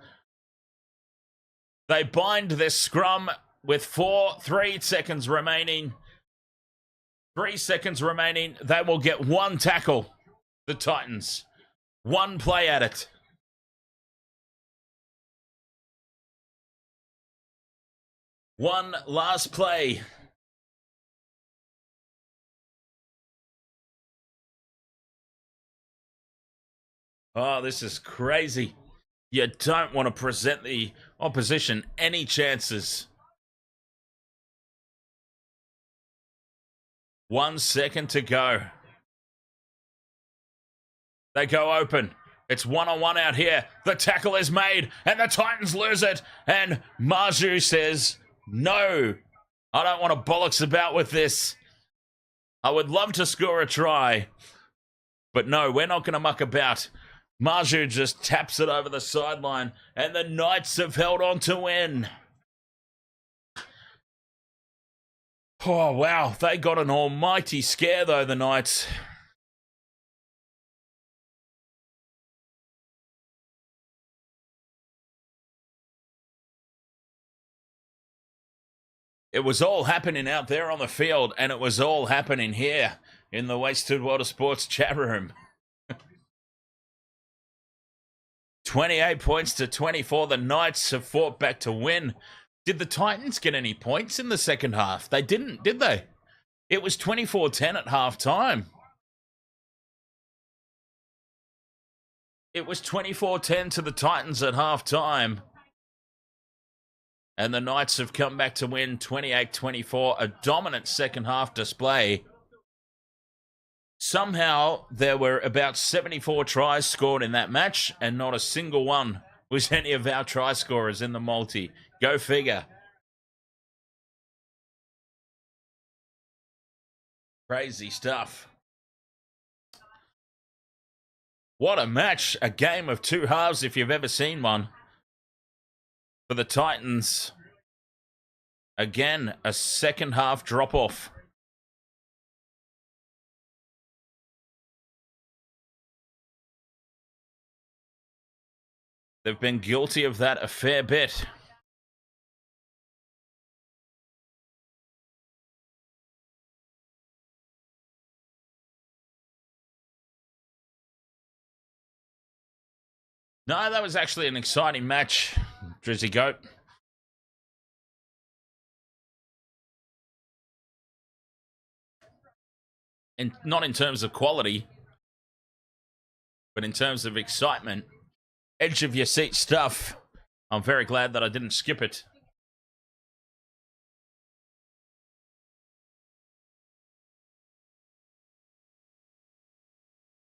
They bind this scrum with 3 seconds remaining. 3 seconds remaining. They will get one tackle, the Titans. One play at it. One last play. Oh, this is crazy. You don't want to present the opposition any chances. 1 second to go. They go open. It's one-on-one out here. The tackle is made, and the Titans lose it. And Marju says, no, I don't want to bollocks about with this. I would love to score a try, but no, we're not going to muck about. Marju just taps it over the sideline, and the Knights have held on to win. Oh, wow, they got an almighty scare, though, the Knights. It was all happening out there on the field, and it was all happening here in the Wasted Water Sports chat room. 28 points to 24. The Knights have fought back to win. Did the Titans get any points in the second half? They didn't, did they? It was 24-10 at halftime. It was 24-10 to the Titans at halftime. And the Knights have come back to win 28-24, a dominant second half display. Somehow, there were about 74 tries scored in that match, and not a single one was any of our try scorers in the multi. Go figure. Crazy stuff. What a match. A game of two halves, if you've ever seen one. For the Titans, again, a second half drop-off. They've been guilty of that a fair bit. No, that was actually an exciting match, Drizzy Goat. And not in terms of quality, but in terms of excitement. Edge of your seat stuff. I'm very glad that I didn't skip it.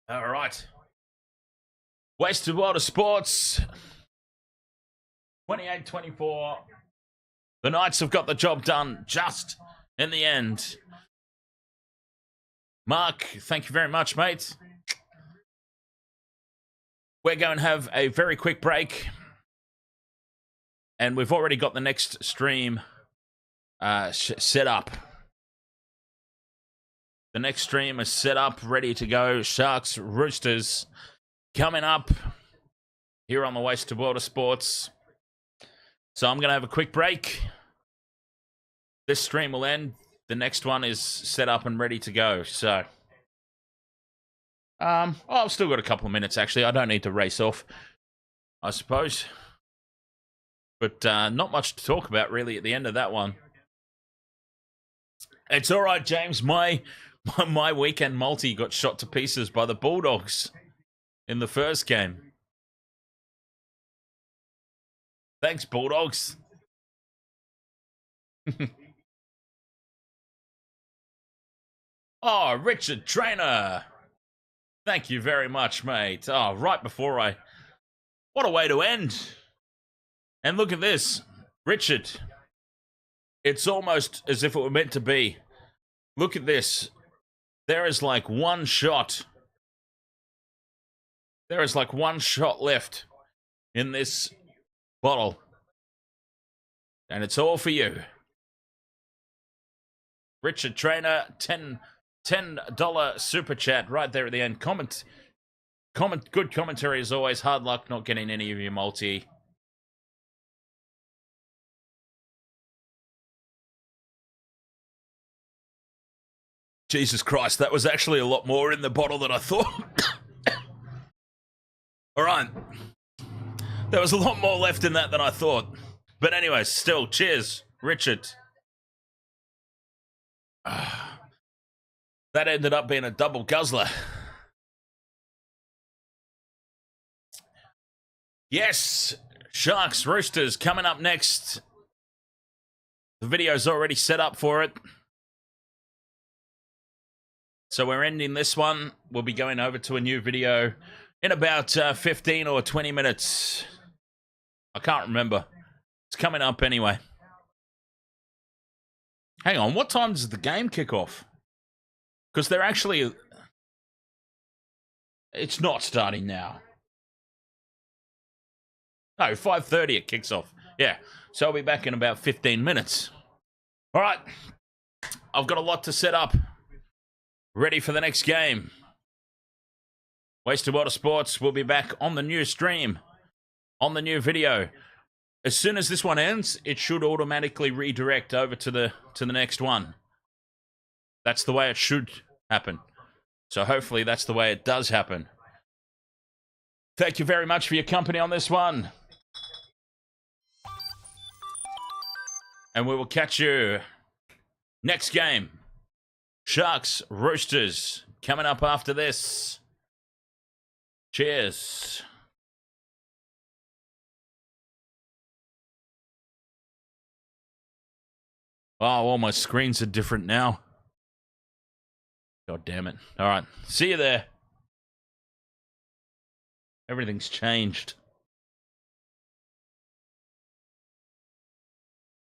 All right. Wasted Water Sports. 28-24. The Knights have got the job done just in the end. Mark, thank you very much, mate. We're going to have a very quick break. And we've already got the next stream set up. The next stream is set up, ready to go. Sharks, Roosters, coming up here on the Wasted Water Sports. So I'm going to have a quick break. This stream will end. The next one is set up and ready to go. So, I've still got a couple of minutes, actually. I don't need to race off, I suppose. But not much to talk about, really, at the end of that one. It's all right, James. My weekend multi got shot to pieces by the Bulldogs in the first game. Thanks, Bulldogs. Oh, Richard Trainer. Thank you very much, mate. Oh, right before what a way to end. And look at this. Richard. It's almost as if it were meant to be. Look at this. There is like one shot. There is like one shot left in this bottle. And it's all for you. Richard Trainer, $10 super chat right there at the end. Comment, good commentary as always. Hard luck not getting any of your multi. Jesus Christ, that was actually a lot more in the bottle than I thought. All right. There was a lot more left in that than I thought. But anyway, still, cheers, Richard. That ended up being a double guzzler. Yes, Sharks, Roosters coming up next. The video's already set up for it. So we're ending this one. We'll be going over to a new video in about 15 or 20 minutes. I can't remember. It's coming up anyway. Hang on, what time does the game kick off? Because they're actually... It's not starting now. No, 5:30 it kicks off. Yeah, so I'll be back in about 15 minutes. All right, I've got a lot to set up. Ready for the next game. Wasted World of Sports will be back on the new stream, on the new video. As soon as this one ends, it should automatically redirect over to the next one. That's the way it should happen. So hopefully that's the way it does happen. Thank you very much for your company on this one. And we will catch you next game. Sharks, Roosters, coming up after this. Cheers. Oh, all my screens are different now. God damn it. All right. See you there. Everything's changed.